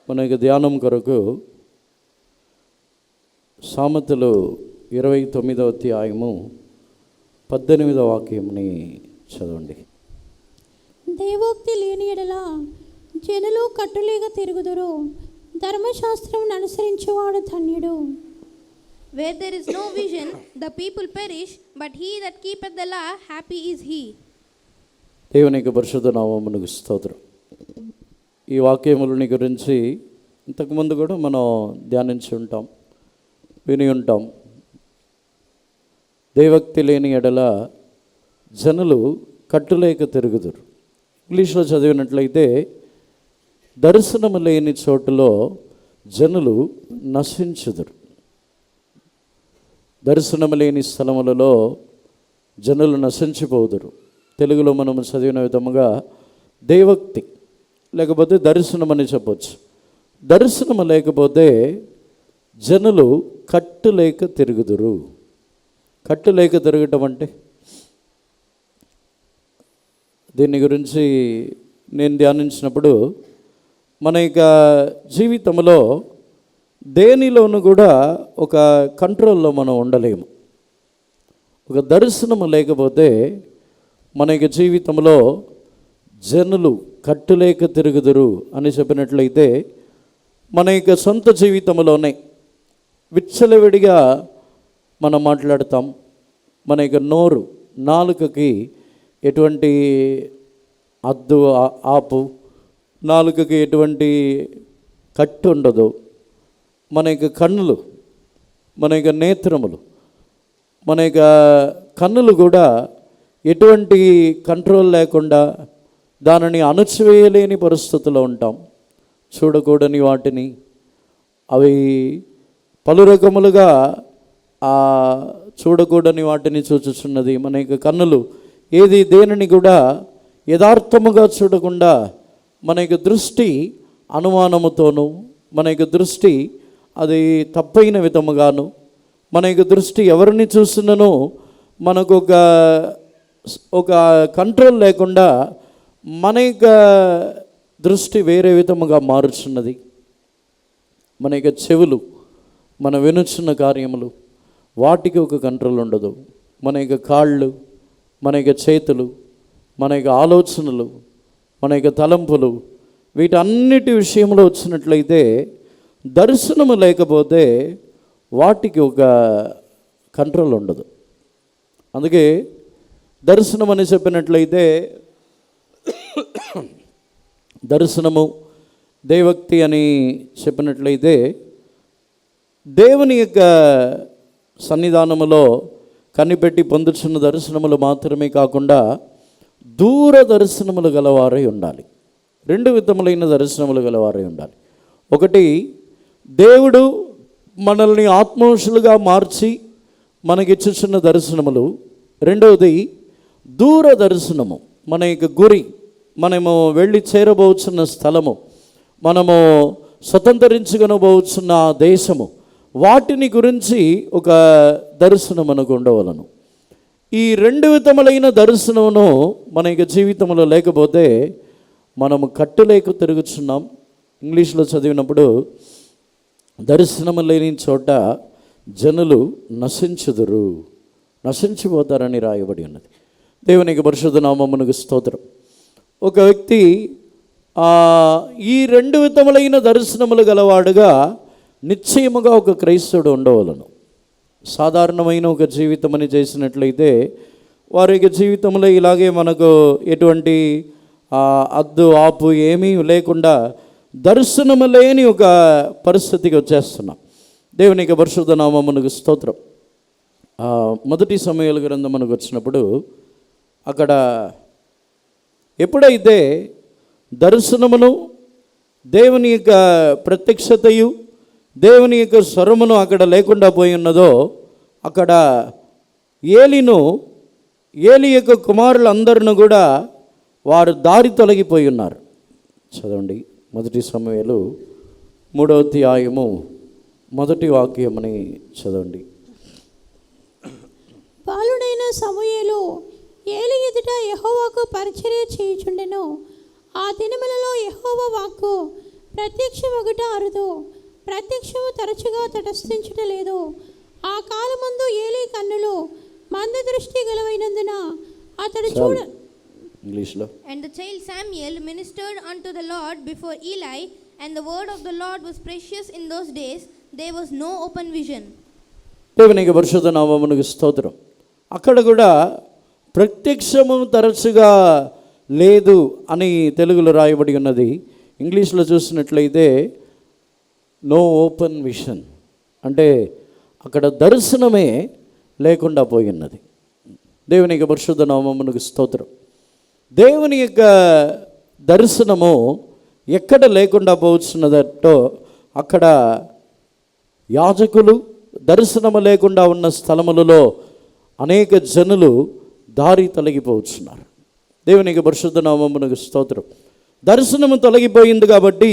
మన యొక్క ధ్యానం కొరకు సామెతలు 29వ అధ్యాయము 18వ వాక్యంని చదవండి. దైవోక్తి లేని ఎడల జనులు కట్టులేక తిరుగుదురు, ధర్మశాస్త్రం అనుసరించేవాడు ధన్యుడు. Where there is no vision, the people perish, but he that keepeth the law, happy is he. దేవుని యొక్క పరిశుద్ధ నామమునకు స్తోత్రం. ఈ వాక్యములని గురించి ఇంతకుముందు కూడా మనం ధ్యానించి ఉంటాం, విని ఉంటాం. దైవోక్తి లేని ఎడల జనులు కట్టులేక తిరుగుదురు. ఇంగ్లీష్లో చదివినట్లయితే దర్శనము లేని చోటులో జనులు నశించుదురు. దర్శనము లేని స్థలములలో జనులు నశించిపోదురు. తెలుగులో మనము చదివిన విధముగా దైవోక్తి లేకపోతే దర్శనం అని చెప్పవచ్చు. దర్శనము లేకపోతే జనులు కట్టులేక తిరుగుదురు. కట్టులేక తిరగటం అంటే దీని గురించి నేను ధ్యానించినప్పుడు మన యొక్క జీవితంలో దేనిలోనూ కూడా ఒక కంట్రోల్లో మనం ఉండలేము. ఒక దర్శనము లేకపోతే మన యొక్క జీవితంలో జనులు కట్టులేక తిరుగుదురు అని చెప్పినట్లయితే మన యొక్క సొంత జీవితంలోనే విచ్చలవిడిగా మనం మాట్లాడతాం. మన యొక్క నోరు, నాలుకకి ఎటువంటి అద్దు ఆపు, నాలుకకి ఎటువంటి కట్టు ఉండదు. మన యొక్క కన్నులు, మన యొక్క నేత్రములు, మన యొక్క కన్నులు కూడా ఎటువంటి కంట్రోల్ లేకుండా దానిని అణచివేయలేని పరిస్థితుల్లో ఉంటాం. చూడకూడని వాటిని అవి పలు రకములుగా చూడకూడని వాటిని చూచుచున్నది. మన యొక్క కన్నులు ఏది దేనిని కూడా యథార్థముగా చూడకుండా మన యొక్క దృష్టి అనుమానముతోనూ, మన యొక్క దృష్టి అది తప్పైన విధముగాను, మన యొక్క దృష్టి ఎవరిని చూస్తున్ననో మనకు ఒక కంట్రోల్ లేకుండా మన యొక్క దృష్టి వేరే విధముగా మారుచున్నది. మన యొక్క చెవులు, మన వినుచున్న కార్యములు, వాటికి ఒక కంట్రోల్ ఉండదు. మన యొక్క కాళ్ళు, మన యొక్క చేతులు, మన యొక్క ఆలోచనలు, మన యొక్క తలంపులు, వీటన్నిటి విషయంలో వచ్చినట్లయితే దర్శనము లేకపోతే వాటికి ఒక కంట్రోల్ ఉండదు. అందుకే దర్శనం అని చెప్పినట్లయితే దర్శనము, దైవోక్తి అని చెప్పినట్లయితే దేవుని యొక్క సన్నిధానములో కనిపెట్టి పొందుచున్న దర్శనములు మాత్రమే కాకుండా దూర దర్శనములు గలవారై ఉండాలి. రెండు విధములైన దర్శనములు గలవారై ఉండాలి. ఒకటి, దేవుడు మనల్ని ఆత్మవంశులుగా మార్చి మనకిచ్చుచున్న దర్శనములు. రెండవది దూర దర్శనము, మన యొక్క గురి, మనము వెళ్ళి చేరబోచున్న స్థలము, మనము స్వతంత్రించుకొనబోచున్న దేశము, వాటిని గురించి ఒక దర్శనం మనకు ఉండవలను. ఈ రెండు విధములైన దర్శనమును మన యొక్క జీవితంలో లేకపోతే మనము కట్టులేక తిరుగుచున్నాం. ఇంగ్లీష్లో చదివినప్పుడు దర్శనము లేని చోట జనులు నశించుదురు, నశించిపోతారని రాయబడి ఉన్నది. దేవునికి పరిశుద్ధ నామమునకు స్తోత్రం. ఒక వ్యక్తి ఈ రెండు విధములైన దర్శనములు గలవాడుగా నిశ్చయముగా ఒక క్రైస్తవుడు ఉండవలను. సాధారణమైన ఒక జీవితం అని చేసినట్లయితే వారి యొక్క జీవితంలో ఇలాగే మనకు ఎటువంటి అద్దు ఆపు ఏమీ లేకుండా దర్శనము లేని ఒక పరిస్థితికి వచ్చేస్తున్నాం. దేవునికి పరిశుద్ధ నామమునకు స్తోత్రం. మొదటి సమూయేలు గ్రంథం మనకు వచ్చినప్పుడు అక్కడ ఎప్పుడైతే దర్శనమును, దేవుని యొక్క ప్రత్యక్షతయు, దేవుని యొక్క స్వరమును అక్కడ లేకుండా పోయి ఉన్నదో అక్కడ ఏలి యొక్క కుమారులందరిని కూడా వారు దారి తొలగిపోయి ఉన్నారు. చదవండి, మొదటి సమూయేలు 3వ అధ్యాయము 1వ వాక్యమని చదవండి. బాలుడైన సమూయేలు ఏలి ఎదుట యెహోవాకు పరిచర్య చేయుచుండెను. ఆ దినములలో యెహోవా వాక్కు ప్రత్యక్షమగుట అరుదు, ప్రత్యక్షము తరచుగా తటస్థించటలేదు. ఆ కాలమందు ఏలీ కన్నులు మంద దృష్టి గలవైనందున అతడు చూడ. ఇంగ్లీష్లో. And the child Samuel ministered unto the Lord before Eli, and the word of the Lord was precious in those days. There was no open vision. దేవునికి పరిశుద్ధ నామమునకు స్తోత్రం. అక్కడ కూడా ప్రత్యక్షము తరచుగా లేదు అని తెలుగులో రాయబడి ఉన్నది. ఇంగ్లీష్లో చూసినట్లయితే నో ఓపెన్ విషన్, అంటే అక్కడ దర్శనమే లేకుండా పోయి ఉన్నది. దేవునికి పరిశుద్ధ నామమునకు స్తోత్రం. దేవుని యొక్క దర్శనము ఎక్కడ లేకుండా పోతున్నదో అక్కడ యాజకులు, దర్శనము లేకుండా ఉన్న స్థలములలో అనేక జనులు దారి తొలగిపోతున్నారు. దేవునికి పరిశుద్ధ నామమునకు స్తోత్రం. దర్శనము తొలగిపోయింది కాబట్టి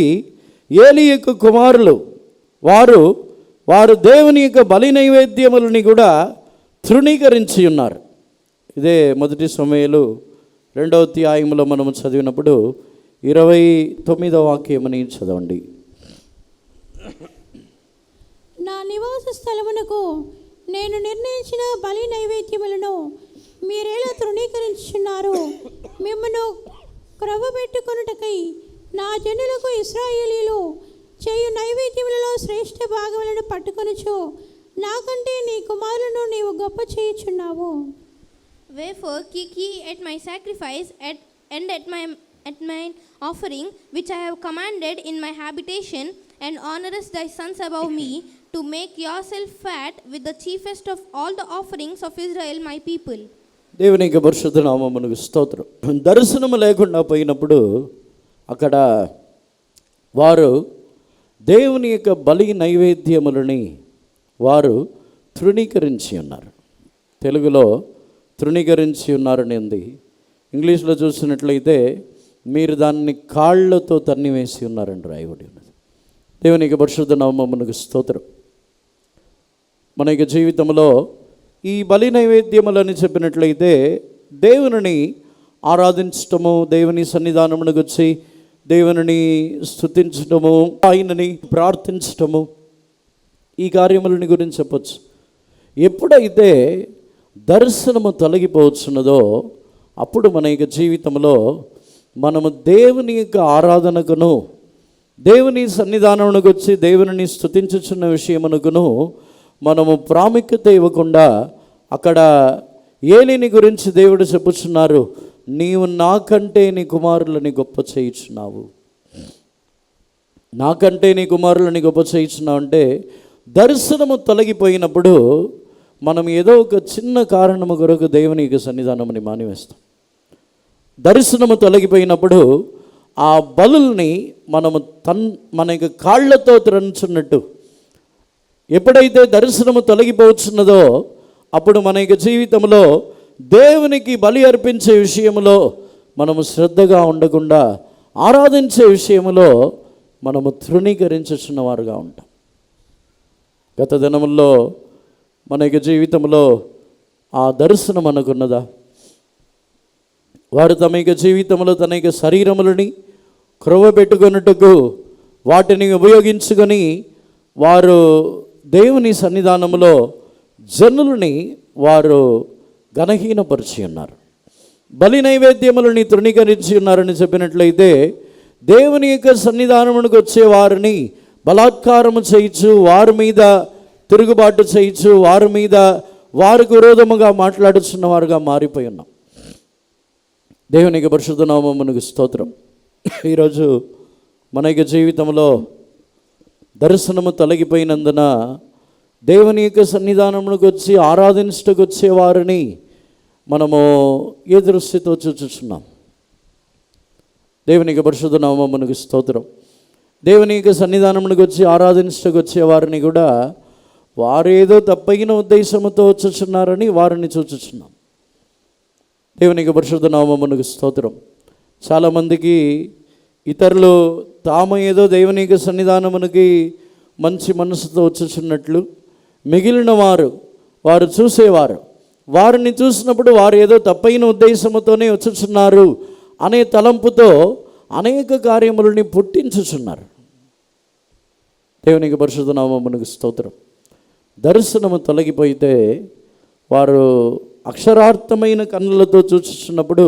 ఏలీ యొక్క కుమారులు వారు దేవుని యొక్క బలి నైవేద్యములని కూడా తృణీకరించి ఉన్నారు. ఇదే మొదటి సమూయేలు 2వ అధ్యాయములో మనము చదివినప్పుడు 29వ వాక్యమని చదవండి. నా నివాస స్థలమునకు నేను నిర్ణయించిన బలి నైవేద్యములను మీరేలా తృణీకరించుచున్నారు? మిమ్మను క్రొవ్వబెట్టుకొనుటకై నా జనులకు ఇశ్రాయేలీయులు చేయు నైవేద్యములలో శ్రేష్ఠ భాగములను పట్టుకొనుచు నాకంటే నీ కుమారులను నీవు గొప్ప చేయుచున్నావు. Wherefore keep ye at my sacrifice and at mine offering, which I have commanded in my habitation, and honorest thy sons above me, to make yourself fat with the chiefest of all the offerings of Israel my people. దేవునికి పరిశుద్ధ నామమునకు స్తోత్రం. దర్శనము లేకుండా పోయినప్పుడు అక్కడ వారు దేవుని యొక్క బలి నైవేద్యములని వారు తృణీకరించి ఉన్నారు. తెలుగులో తృణీకరించి ఉన్నారని ఉంది. ఇంగ్లీష్లో చూసినట్లయితే మీరు దాన్ని కాళ్ళతో తన్నివేసి ఉన్నారని రాయబడి ఉన్నది. దేవునికి పరిశుద్ధ నామమునకు స్తోత్రం. మన యొక్క జీవితంలో ఈ బలి నైవేద్యములని చెప్పినట్లయితే దేవుని ఆరాధించటము, దేవుని సన్నిధానమునకు వచ్చి దేవుని స్తుతించటము, ఆయనని ప్రార్థించటము, ఈ కార్యములని గురించి చెప్పచ్చు. ఎప్పుడైతే దర్శనము తొలగిపోవచ్చున్నదో అప్పుడు మన యొక్క జీవితంలో మనము దేవుని యొక్క ఆరాధనకును, దేవుని సన్నిధానమునకు వచ్చి దేవుని స్తుతించుచున్న విషయమునకును మనము ప్రాముఖ్యత ఇవ్వకుండా అక్కడ ఏలీని గురించి దేవుడు చెప్పుచున్నారు, నీవు నాకంటే నీ కుమారులని గొప్ప చేయుచున్నావు, నాకంటే నీ కుమారులని గొప్ప చేయుచున్నావు. అంటే దర్శనము తొలగిపోయినప్పుడు మనం ఏదో ఒక చిన్న కారణము కొరకు దేవుని యొక్క సన్నిధానముని మానివేస్తాం. దర్శనము తొలగిపోయినప్పుడు ఆ బలుల్ని మనము మన యొక్క కాళ్ళతో త్రన్నుచున్నట్టు, ఎప్పుడైతే దర్శనము తొలగిపోతున్నదో అప్పుడు మన యొక్క జీవితంలో దేవునికి బలి అర్పించే విషయంలో మనము శ్రద్ధగా ఉండకుండా ఆరాధించే విషయంలో మనము తృణీకరించుచున్న వారుగా ఉంటాం. గత దినముల్లో మన యొక్క జీవితంలో ఆ దర్శనం అనుకున్నదా? వారు తమ యొక్క జీవితంలో తన యొక్క శరీరములని క్రొవ్వబెట్టుకొనుటకు వాటిని ఉపయోగించుకొని వారు దేవుని సన్నిధానంలో జనులని వారు గణహీనపరిచి ఉన్నారు. బలి నైవేద్యములని తృణీకరించి ఉన్నారని చెప్పినట్లయితే దేవుని యొక్క సన్నిధానమునకు వచ్చే వారిని బలాత్కారము చేయొచ్చు, వారి మీద తిరుగుబాటు చేయొచ్చు, వారి మీద వారికి విరోధముగా మాట్లాడుచున్న వారుగా మారిపోయి ఉన్నాం. దేవునికి పరిశుద్ధ నామమునకు స్తోత్రం. ఈరోజు మన యొక్క జీవితంలో దర్శనము తొలగిపోయినందున దేవుని యొక్క సన్నిధానమునకు వచ్చి ఆరాధించటకు వచ్చే వారిని మనము ఏ దృష్టితో చూచుచున్నాం? దేవునికి పరిశుద్ధ నామమునకు స్తోత్రం. దేవుని యొక్క సన్నిధానమునకు వచ్చి ఆరాధించటకు వచ్చే వారిని కూడా వారేదో తప్పైన ఉద్దేశముతో వచ్చుచున్నారని వారిని చూచుచున్నాం. దేవునికి పరిశుద్ధ నామమునకు స్తోత్రం. చాలామందికి ఇతరులు తాము ఏదో దేవుని యొక్క సన్నిధానమునికి మంచి మనసుతో వచ్చుచున్నట్లు, మిగిలిన వారు చూసేవారు వారిని చూసినప్పుడు వారు ఏదో తప్పైన ఉద్దేశముతోనే వచ్చుచున్నారు అనే తలంపుతో అనేక కార్యములని పుట్టించుచున్నారు. దేవునికి పరిశుద్ధ నామమునకు స్తోత్రం. దర్శనము తొలగిపోయితే వారు అక్షరార్థమైన కన్నులతో చూస్తున్నప్పుడు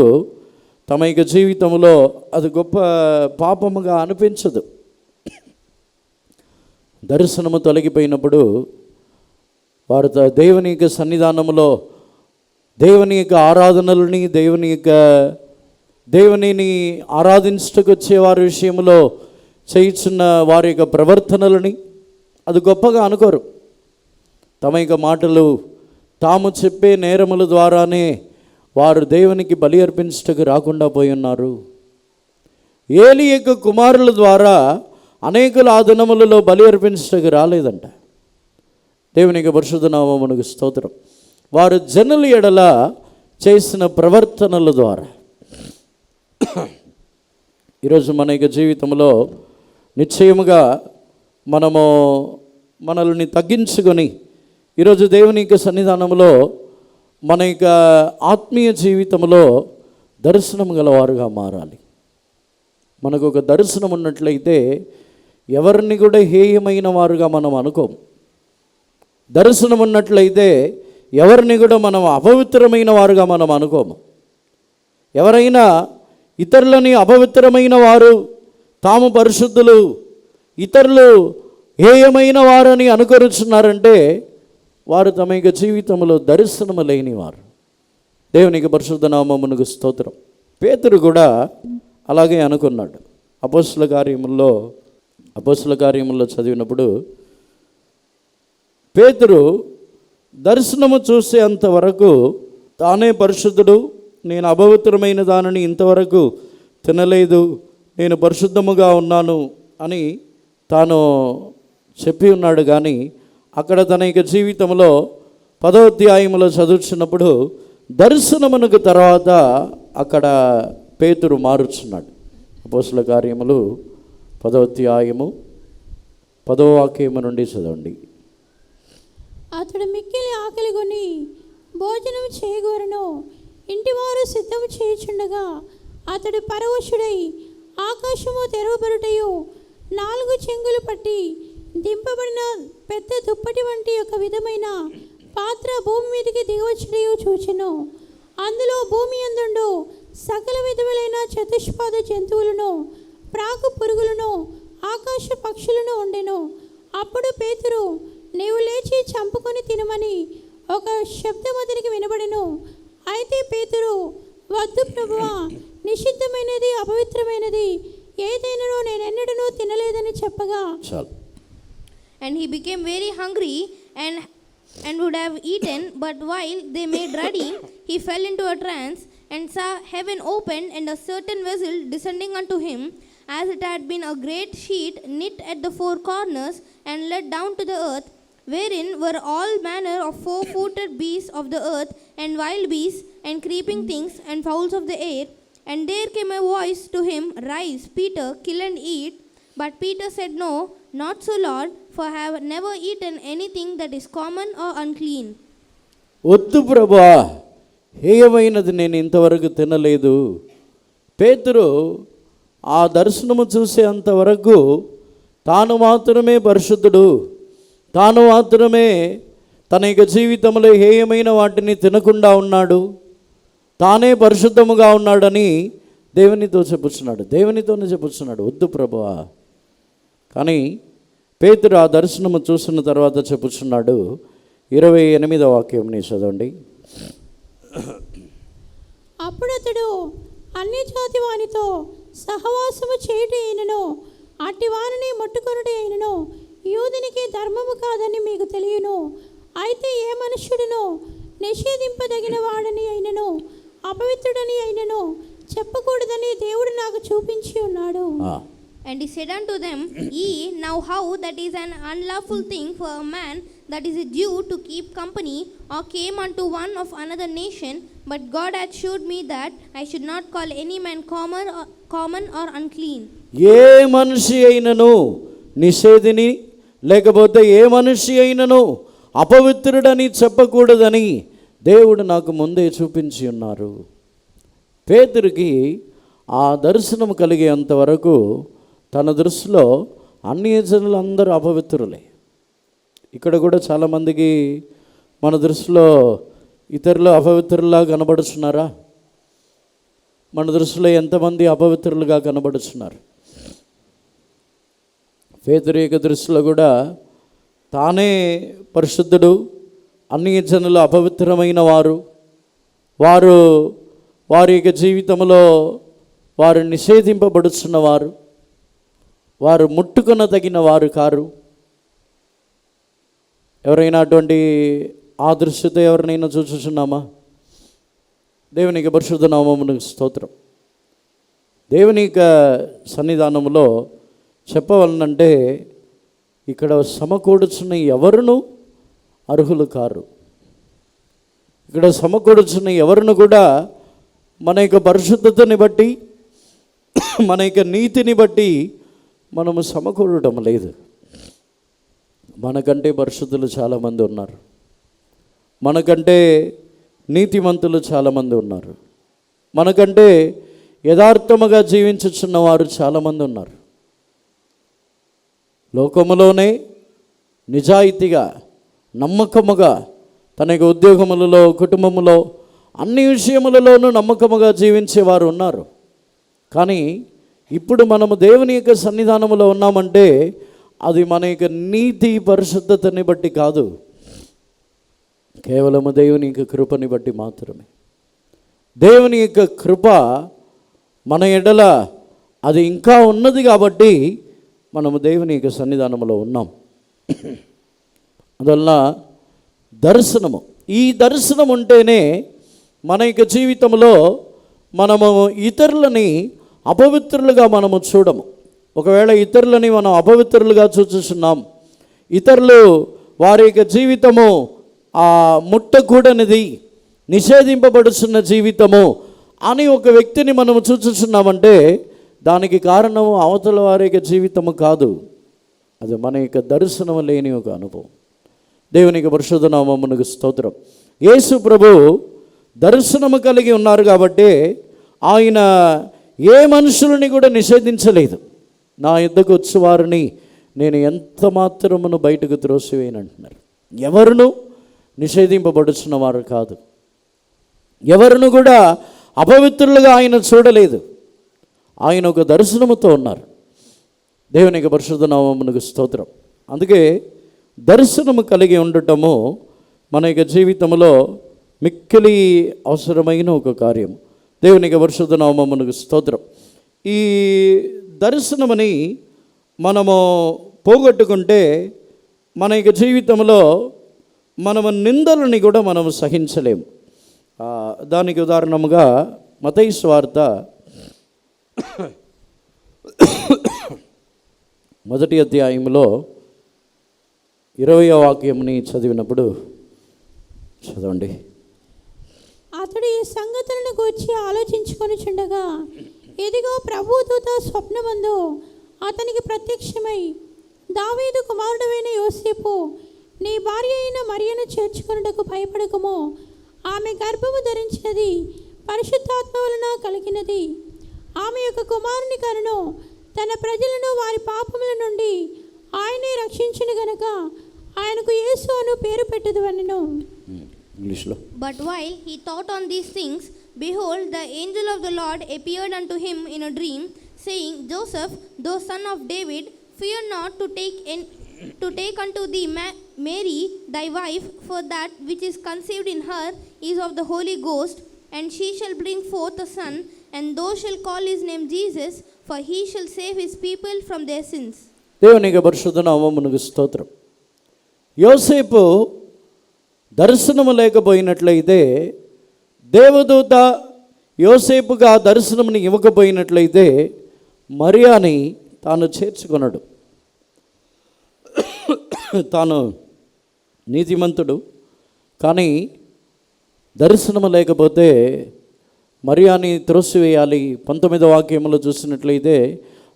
తమ యొక్క జీవితంలో అది గొప్ప పాపముగా అనిపించదు. దర్శనము తొలగిపోయినప్పుడు వారు దేవుని యొక్క సన్నిధానంలో దేవుని యొక్క ఆరాధనలని దేవునిని ఆరాధించటకు వచ్చే వారి విషయంలో చేయుచున్న వారి యొక్క ప్రవర్తనలని అది గొప్పగా అనుకోరు. తమ యొక్క మాటలు తాము చెప్పే నేరముల ద్వారానే వారు దేవునికి బలి అర్పించటకు రాకుండా పోయి ఉన్నారు. ఏలి యొక్క కుమారుల ద్వారా అనేకులు ఆ దినములలో బలి అర్పించటకు రాలేదంట. దేవునికి పరిశుద్ధ నామమునకు స్తోత్రం. వారు జనుల ఎడల చేసిన ప్రవర్తనల ద్వారా. ఈరోజు మన యొక్క జీవితంలో నిశ్చయముగా మనల్ని తగ్గించుకొని ఈరోజు దేవుని యొక్క సన్నిధానంలో మన యొక్క ఆత్మీయ జీవితంలో దర్శనం గలవారుగా మారాలి. మనకు ఒక దర్శనం ఉన్నట్లయితే ఎవరిని కూడా హేయమైన వారుగా మనం అనుకోము. దర్శనం ఉన్నట్లయితే ఎవరిని కూడా మనం అపవిత్రమైన వారుగా మనం అనుకోము. ఎవరైనా ఇతరులని అపవిత్రమైన వారు, తాము పరిశుద్ధులు, ఇతరులు హేయమైన వారని అనుకరిస్తున్నారంటే వారు తమ యొక్క జీవితంలో దర్శనము లేని వారు. దేవునికి పరిశుద్ధ నామమునకు స్తోత్రం. పేతురు కూడా అలాగే అనుకున్నాడు. అపోస్తుల కార్యముల్లో చదివినప్పుడు పేతురు దర్శనము చూసే అంతవరకు తానే పరిశుద్ధుడు, నేను అపవిత్రమైన దానిని ఇంతవరకు తినలేదు, నేను పరిశుద్ధముగా ఉన్నాను అని తాను చెప్పి ఉన్నాడు. కానీ అక్కడ తన యొక్క జీవితంలో 10వ అధ్యాయములో చదువుతున్నప్పుడు దర్శనమునకు తర్వాత అక్కడ పేతురు మారుచున్నాడు. అపోస్తుల కార్యములు 10వ అధ్యాయము 10వ వాక్యము నుండి చదవండి. అతడు మిక్కిలి ఆకలిగొని భోజనం చేయగోరను. ఇంటివారు సిద్ధము చేయుచుండగా అతడు పరవశుడై ఆకాశము తెరవబడుటయు 4 చెంగులు పట్టి దింపబడిన పెద్ద దుప్పటి వంటి ఒక విధమైన పాత్ర భూమి మీదకి దిగవచ్చుటయు చూచెను. అందులో భూమి యందుండు సకల విధములైన చతుష్పాద జంతువులను, ప్రాకు పురుగులను, ఆకాశ పక్షులను ఉండెను. అప్పుడు పేతురు, నీవు లేచి చంపుకొని తినమని ఒక శబ్దం అతనికి వినబడెను. అయితే పేతురు, వద్దు ప్రభువా, నిషిద్ధమైనది అపవిత్రమైనది ఏదైనానో నేనెన్నడూ తినలేదని చెప్పగా. And he became very hungry and would have eaten, but while they made ready, he fell into a trance and saw heaven opened and a certain vessel descending unto him, as it had been a great sheet knit at the 4 corners and let down to the earth, wherein were all manner of 4-footed beasts of the earth, and wild beasts, and creeping things, and fowls of the air. And there came a voice to him, Rise, Peter, kill and eat. But Peter said, No, not so, Lord, for I have never eaten anything that is common or unclean. వద్దు ప్రభువా, హేయమైనది నేను ఇంతవరకు తినలేదు. పేతురు ఆ దర్శనము చూసే అంతవరకు తాను మాత్రమే పరిశుద్ధుడు, తాను మాత్రమే తన యొక్క జీవితంలో హేయమైన వాటిని తినకుండా ఉన్నాడు, తానే పరిశుద్ధముగా ఉన్నాడని దేవునితోనే చెప్పుచున్నాడు. వద్దు ప్రభువా. కానీ పేతురు ఆ దర్శనము చూసిన తర్వాత చెప్పుచున్నాడు. 28వ వాక్యంని చదవండి. అప్పుడతడు అన్ని జాతి వానితో సహవాసము చేయుట అయినను, అట్టి వారిని ముట్టుకొనుట అయినను యూదునికి ధర్మము కాదని మీకు తెలియను. అయితే ఏ మనుష్యుడును నిషేధింపదగిన వాడని అయినను అపవిత్రుడని అయినను చెప్పకూడదని దేవుడు నాకు చూపించి ఉన్నాడు. And he said unto them, Ye know how that is an unlawful thing for a man that is a Jew to keep company, or came unto one of another nation, but God hath shewed me that I should not call any man common or unclean. ఏ మనిషి అయినను నిషేధిని లేకపోతే ఏ మనిషి అయినను అపవిత్రుడని చెప్పకూడదని దేవుడు నాకు ముందే చూపించి ఉన్నారు. పేతురుకి ఆ దర్శనం కలిగేంతవరకు తన దృష్టిలో అన్య జనులు అందరూ అపవిత్రులే. ఇక్కడ కూడా చాలామందికి మన దృష్టిలో ఇతరులు అపవిత్రులుగా కనబడుతున్నారా? మన దృష్టిలో ఎంతమంది అపవిత్రులుగా కనబడుతున్నారు? పేతురు యొక్క దృష్టిలో కూడా తానే పరిశుద్ధుడు, అన్య జనులు అపవిత్రమైన వారు వారి యొక్క జీవితంలో వారు నిషేధింపబడుతున్నవారు, వారు ముట్టుకొనదగిన వారు కారు. ఎవరైనా అటువంటి ఆ దృష్టితో ఎవరినైనా చూస్తున్నామా? దేవునికి పరిశుద్ధ నామమునకు స్తోత్రం. దేవుని యొక్క సన్నిధానంలో చెప్పవలనంటే ఇక్కడ సమకూడుచున్న ఎవరును అర్హులు కారు. ఇక్కడ సమకూడుచున్న ఎవరును కూడా మన యొక్క పరిశుద్ధతని బట్టి, మన యొక్క నీతిని బట్టి మనము సమకూడటం లేదు. మనకంటే పరిశుద్ధులు చాలామంది ఉన్నారు, మనకంటే నీతిమంతులు చాలామంది ఉన్నారు, మనకంటే యథార్థముగా జీవించుచున్న వారు చాలామంది ఉన్నారు. లోకములోనే నిజాయితీగా నమ్మకముగా తన యొక్క ఉద్యోగములలో, కుటుంబములో, అన్ని విషయములలోనూ నమ్మకముగా జీవించేవారు ఉన్నారు. కానీ ఇప్పుడు మనము దేవుని యొక్క సన్నిధానములో ఉన్నామంటే అది మన యొక్క నీతి పరిశుద్ధతని బట్టి కాదు, కేవలము దేవుని యొక్క కృపని బట్టి మాత్రమే. దేవుని యొక్క కృప మన ఎడల అది ఇంకా ఉన్నది కాబట్టి మనము దేవుని యొక్క సన్నిధానంలో ఉన్నాం. అందువల్ల దర్శనము, ఈ దర్శనం ఉంటేనే మన యొక్క జీవితంలో మనము ఇతరులని అపవిత్రులుగా మనము చూడము. ఒకవేళ ఇతరులని మనం అపవిత్రులుగా చూస్తున్నాం, ఇతరులు వారి యొక్క జీవితము ఆ ముట్టకూడనిది, నిషేధింపబడుతున్న జీవితము అని ఒక వ్యక్తిని మనము చూస్తున్నామంటే దానికి కారణము అవతల వారి యొక్క జీవితము కాదు, అది మన యొక్క దర్శనము లేని ఒక అనుభవం. దేవునికి పరిశుద్ధ నామమునకు స్తోత్రం. యేసు ప్రభు దర్శనము కలిగి ఉన్నారు కాబట్టి ఆయన ఏ మనుషులని కూడా నిషేధించలేదు. నా యుద్ధకు వచ్చి వారిని నేను ఎంత మాత్రమును బయటకు త్రోసివేయను అంటున్నారు. ఎవరును నిషేధింపబడుచున్న వారు కాదు, ఎవరును కూడా అపవిత్రులుగా ఆయన చూడలేదు. ఆయన ఒక దర్శనముతో ఉన్నారు. దేవునికి పరిశుద్ధ నామమునకు స్తోత్రం. అందుకే దర్శనము కలిగి ఉండటము మన యొక్క జీవితంలో మిక్కిలి అవసరమైన ఒక కార్యం. దేవునికి పరిశుద్ధ నామమునకు స్తోత్రం. ఈ దర్శనమని మనము పోగొట్టుకుంటే మన యొక్క జీవితంలో మనము నిందలని కూడా మనము సహించలేము. దానికి ఉదాహరణముగా మత్తయి సువార్త 1వ అధ్యాయంలో 20వ వాక్యంని చదివినప్పుడు చదవండి. అతడు ఈ సంగతులను గూర్చి ఆలోచించుకొనుచుండగా ఇదిగో ప్రభువు దూత స్వప్నమందు అతనికి ప్రత్యక్షమై, దావీదు కుమారుడైన యోసేపు, నీ భార్య అయిన మరియను చేర్చుకొనుటకు భయపడకము, ఆమె గర్భము ధరించినది పరిశుద్ధాత్మ వలన కలిగినది. ఆమె యొక్క కుమారుని కనును తన ప్రజలను వారి పాపముల నుండి ఆయనే రక్షించును గనుక ఆయనకు యేసు అను పేరు పెట్టుదువనెను. ఇంగ్లీష్లో. But while he thought on these things, behold, the angel of the Lord appeared unto him in a dream, saying, Joseph, thou son of David, fear not to take unto thee Mary thy wife, for that which is conceived in her is of the Holy Ghost, and she shall bring forth a son, and thou shalt call his name Jesus, for he shall save his people from their sins. దేవునికి పరిశుద్ధ నామమునకు స్తోత్రం. యోసేపు దర్శనము లేకపోయినట్లయితే, దేవదూత యోసేపుగా దర్శనముని ఇవ్వకపోయినట్లయితే మరియాని తాను చేర్చుకొనడు. తాను నీతిమంతుడు, కానీ దర్శనము లేకపోతే మరియాని త్రోసివేయాలి. 19వ వాక్యంలో చూసినట్లయితే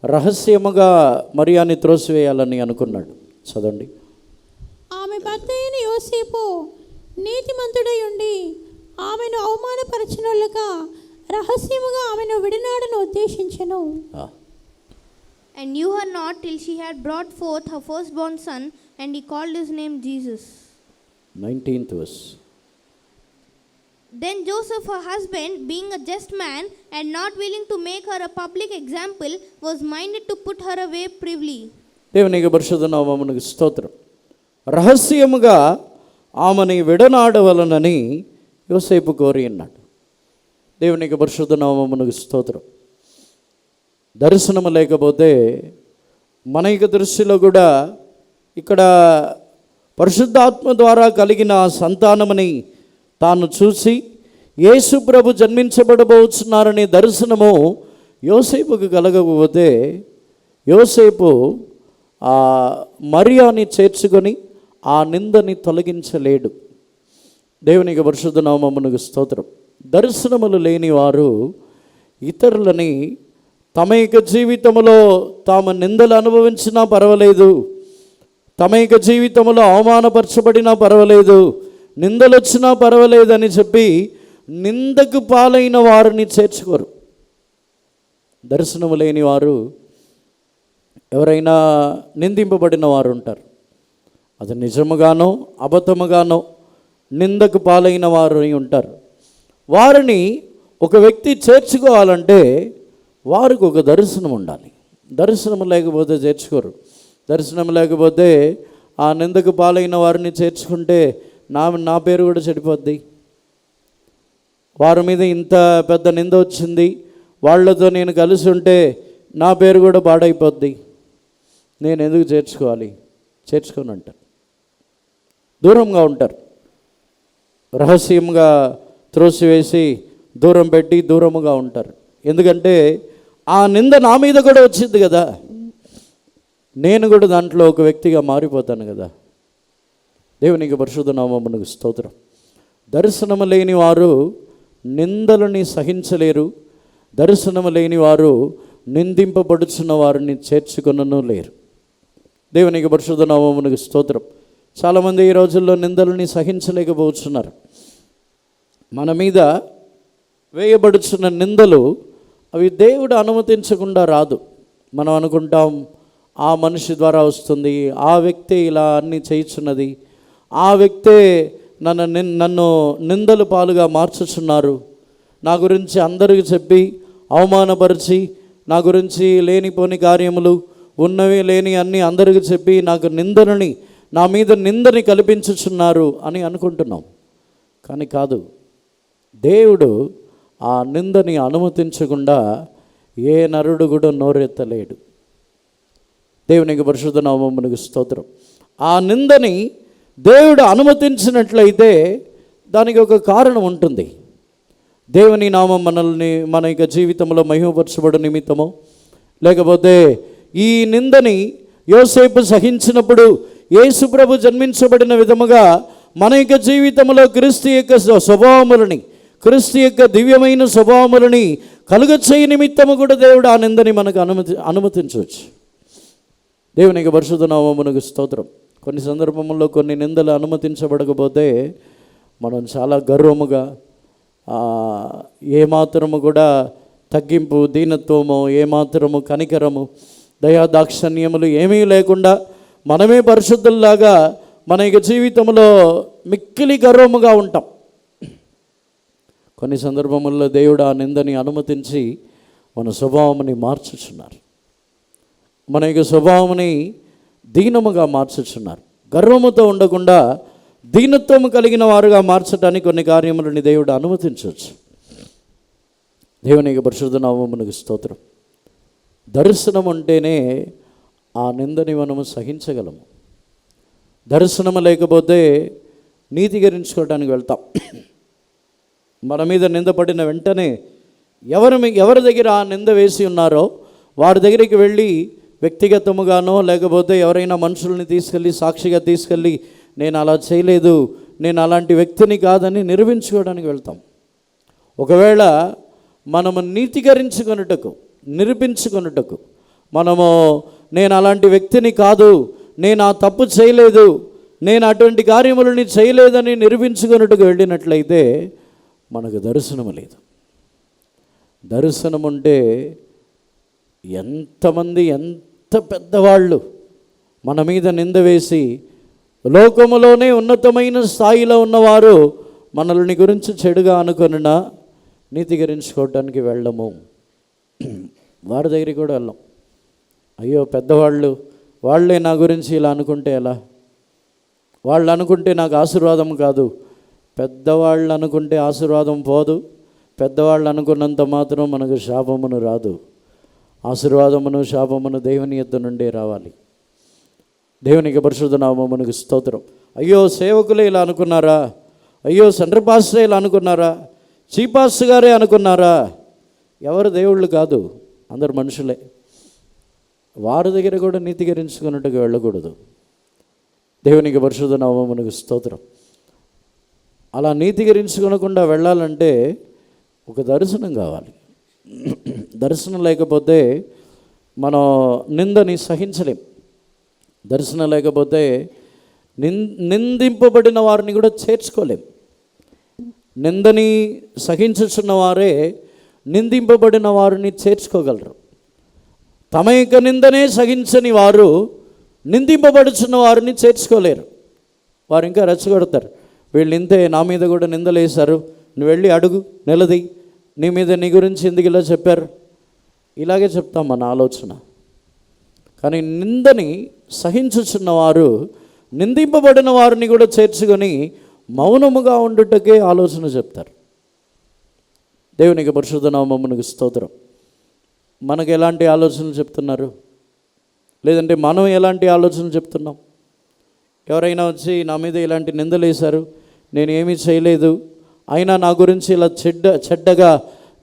రహస్యముగా మరియాని త్రోసివేయాలని అనుకున్నాడు. చదవండి. ఆమె భర్త అయిన యోసేపు నీతిమంతుడై ఉండి ఆమెను అవమానపరచినోళ్ళుగా రహస్యముగా ఆమెను విడనాడను ఉద్దేశించెను. and knew her not till she had brought forth her firstborn son, and he called his name Jesus. 19th verse. Then Joseph, her husband, being a just man and not willing to make her a public example, was minded to put her away privily. దేవునికి పరిశుద్ధ నామమునకు స్తోత్రం. రహస్యముగా ఆమెని విడనాడవలనని యోసేపు కోరి అన్నాడు. దేవునికి పరిశుద్ధ నామమునకు స్తోత్రం. దర్శనము లేకపోతే మన యొక్క దృష్టిలో కూడా ఇక్కడ పరిశుద్ధాత్మ ద్వారా కలిగిన సంతానమని తాను చూసి యేసు ప్రభు జన్మించబడబోతున్నారనే దర్శనము యోసేపుకు కలగకపోతే యోసేపు ఆ మరియాని చేర్చుకొని ఆ నిందని తొలగించలేడు. దేవునికి పరిశుద్ధ నామమునకు స్తోత్రం. దర్శనములు లేని వారు ఇతరులని తమ యొక్క జీవితంలో తాము నిందలు అనుభవించినా పర్వాలేదు, తమ యొక్క జీవితంలో అవమానపరచబడినా పర్వాలేదు, నిందలు వచ్చినా పర్వాలేదని చెప్పి నిందకు పాలైన వారిని చేర్చుకోరు. దర్శనము లేని వారు ఎవరైనా నిందింపబడిన వారు ఉంటారు. అది నిజముగానో అబద్ధముగానో నిందకు పాలైన వారు ఉంటారు. వారిని ఒక వ్యక్తి చేర్చుకోవాలంటే వారికి ఒక దర్శనం ఉండాలి. దర్శనం లేకపోతే చేర్చుకోరు. దర్శనం లేకపోతే ఆ నిందకు పాలైన వారిని చేర్చుకుంటే నా పేరు కూడా చెడిపోద్ది. వారి మీద ఇంత పెద్ద నింద వచ్చింది, వాళ్ళతో నేను కలిసి ఉంటే నా పేరు కూడా పాడైపోద్ది, నేను ఎందుకు చేర్చుకోవాలి? చేర్చుకొని అంటారు. దూరంగా ఉంటారు. రహస్యంగా త్రోసివేసి దూరం పెట్టి దూరముగా ఉంటారు. ఎందుకంటే ఆ నింద నా మీద కూడా వచ్చింది కదా, నేను కూడా దాంట్లో ఒక వ్యక్తిగా మారిపోతాను కదా. దేవునికి పరిశుద్ధ నామమునకు స్తోత్రం. దర్శనము లేని వారు నిందలని సహించలేరు. దర్శనము లేని వారు నిందింపబడుచున్న వారిని చేర్చుకొనను లేరు. దేవునికి పరిశుద్ధ నామమునకు స్తోత్రం. చాలామంది ఈ రోజుల్లో నిందలని సహించలేకపోతున్నారు. మన మీద వేయబడుచున్న నిందలు అవి దేవుడు అనుమతించకుండా రాదు. మనం అనుకుంటాం ఆ మనిషి ద్వారా వస్తుంది, ఆ వ్యక్తి ఇలా అన్నీ చేయుచున్నది, ఆ వ్యక్తే నన్ను నిందలు పాలుగా మార్చుచున్నారు, నా గురించి అందరికీ చెప్పి అవమానపరిచి నా గురించి లేనిపోని కార్యములు ఉన్నవి లేని అన్నీ అందరికీ చెప్పి నా మీద నిందని కల్పించుచున్నారు అని అనుకుంటున్నాం. కానీ కాదు, దేవుడు ఆ నిందని అనుమతించకుండా ఏ నరుడు కూడా నోరెత్తలేడు. దేవునికి పరిశుద్ధ నామమునకు స్తోత్రం. ఆ నిందని దేవుడు అనుమతించినట్లయితే దానికి ఒక కారణం ఉంటుంది. దేవుని నామం మన యొక్క జీవితంలో మహిమపరచబడు నిమిత్తమో, లేకపోతే ఈ నిందని యోసేపు సహించినప్పుడు యేసు ప్రభు జన్మించబడిన విధముగా మన యొక్క జీవితంలో క్రీస్తు యొక్క స్వభావములని, క్రీస్తు యొక్క దివ్యమైన స్వభావములని కలుగచేయ నిమిత్తము కూడా దేవుడు ఆ నిందని మనకు అనుమతించవచ్చు. దేవునికి పరిశుద్ధ నామమునకు స్తోత్రం. కొన్ని సందర్భముల్లో కొన్ని నిందలు అనుమతించబడకపోతే మనం చాలా గర్వముగా, ఏమాత్రము కూడా తగ్గింపు, దీనత్వము, ఏమాత్రము కనికరము, దయాదాక్షణ్యములు ఏమీ లేకుండా మనమే పరిశుద్ధుల్లాగా మన యొక్క జీవితంలో మిక్కిలి గర్వముగా ఉంటాం. కొన్ని సందర్భముల్లో దేవుడు ఆ నిందని అనుమతించి మన స్వభావముని మార్చుచున్నారు. మన యొక్క స్వభావముని దీనముగా మార్చుచున్నారు. గర్వముతో ఉండకుండా దీనత్వము కలిగిన వారుగా మార్చడానికి కొన్ని కార్యములని దేవుడు అనుమతించవచ్చు. దేవునికి పరిశుద్ధ నామమునకు స్తోత్రం. దర్శనం ఉంటేనే ఆ నిందని మనము సహించగలము. దర్శనము లేకపోతే నీతీకరించుకోవడానికి వెళ్తాం. మన మీద నిందపడిన వెంటనే ఎవరి దగ్గర ఆ నింద వేసి ఉన్నారో వారి దగ్గరికి వెళ్ళి వ్యక్తిగతముగానో లేకపోతే ఎవరైనా మనుషుల్ని తీసుకెళ్ళి సాక్షిగా తీసుకెళ్ళి నేను అలా చేయలేదు, నేను అలాంటి వ్యక్తిని కాదని నిరూపించుకోవడానికి వెళ్తాం. ఒకవేళ మనము నీతీకరించుకొనుటకు, నిరూపించుకొనుటకు నేను అలాంటి వ్యక్తిని కాదు, నేను ఆ తప్పు చేయలేదు, నేను అటువంటి కార్యములని చేయలేదని నిరూపించుకొనుటకు వెళ్ళినట్లయితే మనకు దర్శనము లేదు. దర్శనం ఉంటే ఎంతమంది ఎంత పెద్దవాళ్ళు మన మీద నింద వేసి లోకములోనే ఉన్నతమైన స్థాయిలో ఉన్నవారు మనల్ని గురించి చెడుగా అనుకొనినా నీతీకరించుకోవడానికి వెళ్ళము. వారి దగ్గరికి కూడా వెళ్ళాం. అయ్యో పెద్దవాళ్ళు, వాళ్ళే నా గురించి ఇలా అనుకుంటే ఎలా? వాళ్ళు అనుకుంటే నాకు ఆశీర్వాదం కాదు. పెద్దవాళ్ళు అనుకుంటే ఆశీర్వాదం పోదు. పెద్దవాళ్ళు అనుకున్నంత మాత్రం మనకు శాపమును రాదు. ఆశీర్వాదమును శాపమును దేవుని యొద్ద నుండే రావాలి. దేవునికి పరిశుద్ధ నామమునకు స్తోత్రం. అయ్యో సేవకులే ఇలా అనుకున్నారా? అయ్యో సెంటర్ పాస్టరే ఇలా అనుకున్నారా? చీఫ్ పాస్టర్ గారే అనుకున్నారా? ఎవరు దేవుళ్ళు కాదు, అందరు మనుషులే. వారి దగ్గర కూడా నీతీకరించుకున్నట్టుగా వెళ్ళకూడదు. దేవునికి పరిశుద్ధ నామమునకు స్తోత్రం. అలా నీతీకరించుకోనకుండా వెళ్ళాలంటే ఒక దర్శనం కావాలి. దర్శనం లేకపోతే మనం నిందని సహించలేం. దర్శనం లేకపోతే నిందింపబడిన వారిని కూడా చేర్చుకోలేం. నిందని సహించుచున్న వారే నిందింపబడిన వారిని చేర్చుకోగలరు. తమ యొక్క నిందనే సహించని వారు నిందింపబడుచున్న వారిని చేర్చుకోలేరు. వారు ఇంకా రెచ్చగొడతారు. వీళ్ళు ఇంతే, నా మీద కూడా నిందలేశారు, నువ్వు వెళ్ళి అడుగు, నిలది, నీ మీద నీ గురించి ఎందుకు ఇలా చెప్పారు? ఇలాగే చెప్తాం మన ఆలోచన. కానీ నిందని సహించుచున్న వారు నిందింపబడిన వారిని కూడా చేర్చుకొని మౌనముగా ఉండుటకే ఆలోచన చెప్తారు. దేవునికి పరిశుద్ధ నామమునకు స్తోత్రం. మనకు ఎలాంటి ఆలోచనలు చెప్తున్నారు? లేదంటే మనం ఎలాంటి ఆలోచనలు చెప్తున్నాం? ఎవరైనా వచ్చి నా మీద ఇలాంటి నిందలేశారు, నేను ఏమీ చేయలేదు, అయినా నా గురించి ఇలా చెడ్డగా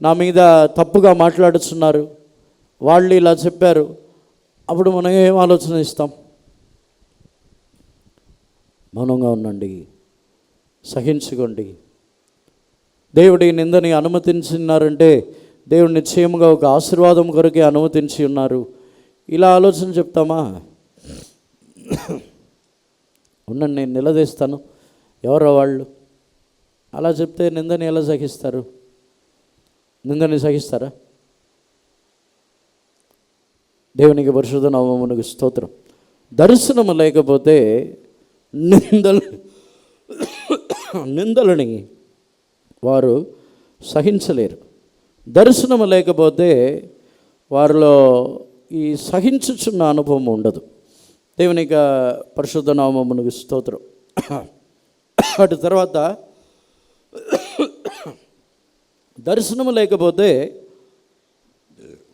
నా మీద తప్పుగా మాట్లాడుతున్నారు, వాళ్ళు ఇలా చెప్పారు, అప్పుడు మనం ఏం ఆలోచన ఇస్తాం? మౌనంగా ఉండండి, సహించుకోండి. దేవుడి నిందని అనుమతించినారంటే దేవుడు నిశ్చయముగా ఒక ఆశీర్వాదం కొరకే అనుమతించి ఉన్నారు. ఇలా ఆలోచన చెప్తామా? ఉండండి, నేను నిలదీస్తాను, ఎవరో వాళ్ళు అలా చెప్తే నిందని ఎలా సహిస్తారు? నిందని సహిస్తారా? దేవునికి పరిశుద్ధ నామమునకు స్తోత్రం. దర్శనము లేకపోతే నిందలని వారు సహించలేరు. దర్శనము లేకపోతే వారిలో ఈ సహించుచున్న అనుభవం ఉండదు. దేవునికి పరిశుద్ధ నామమునకు స్తోత్రం. అటు తర్వాత దర్శనము లేకపోతే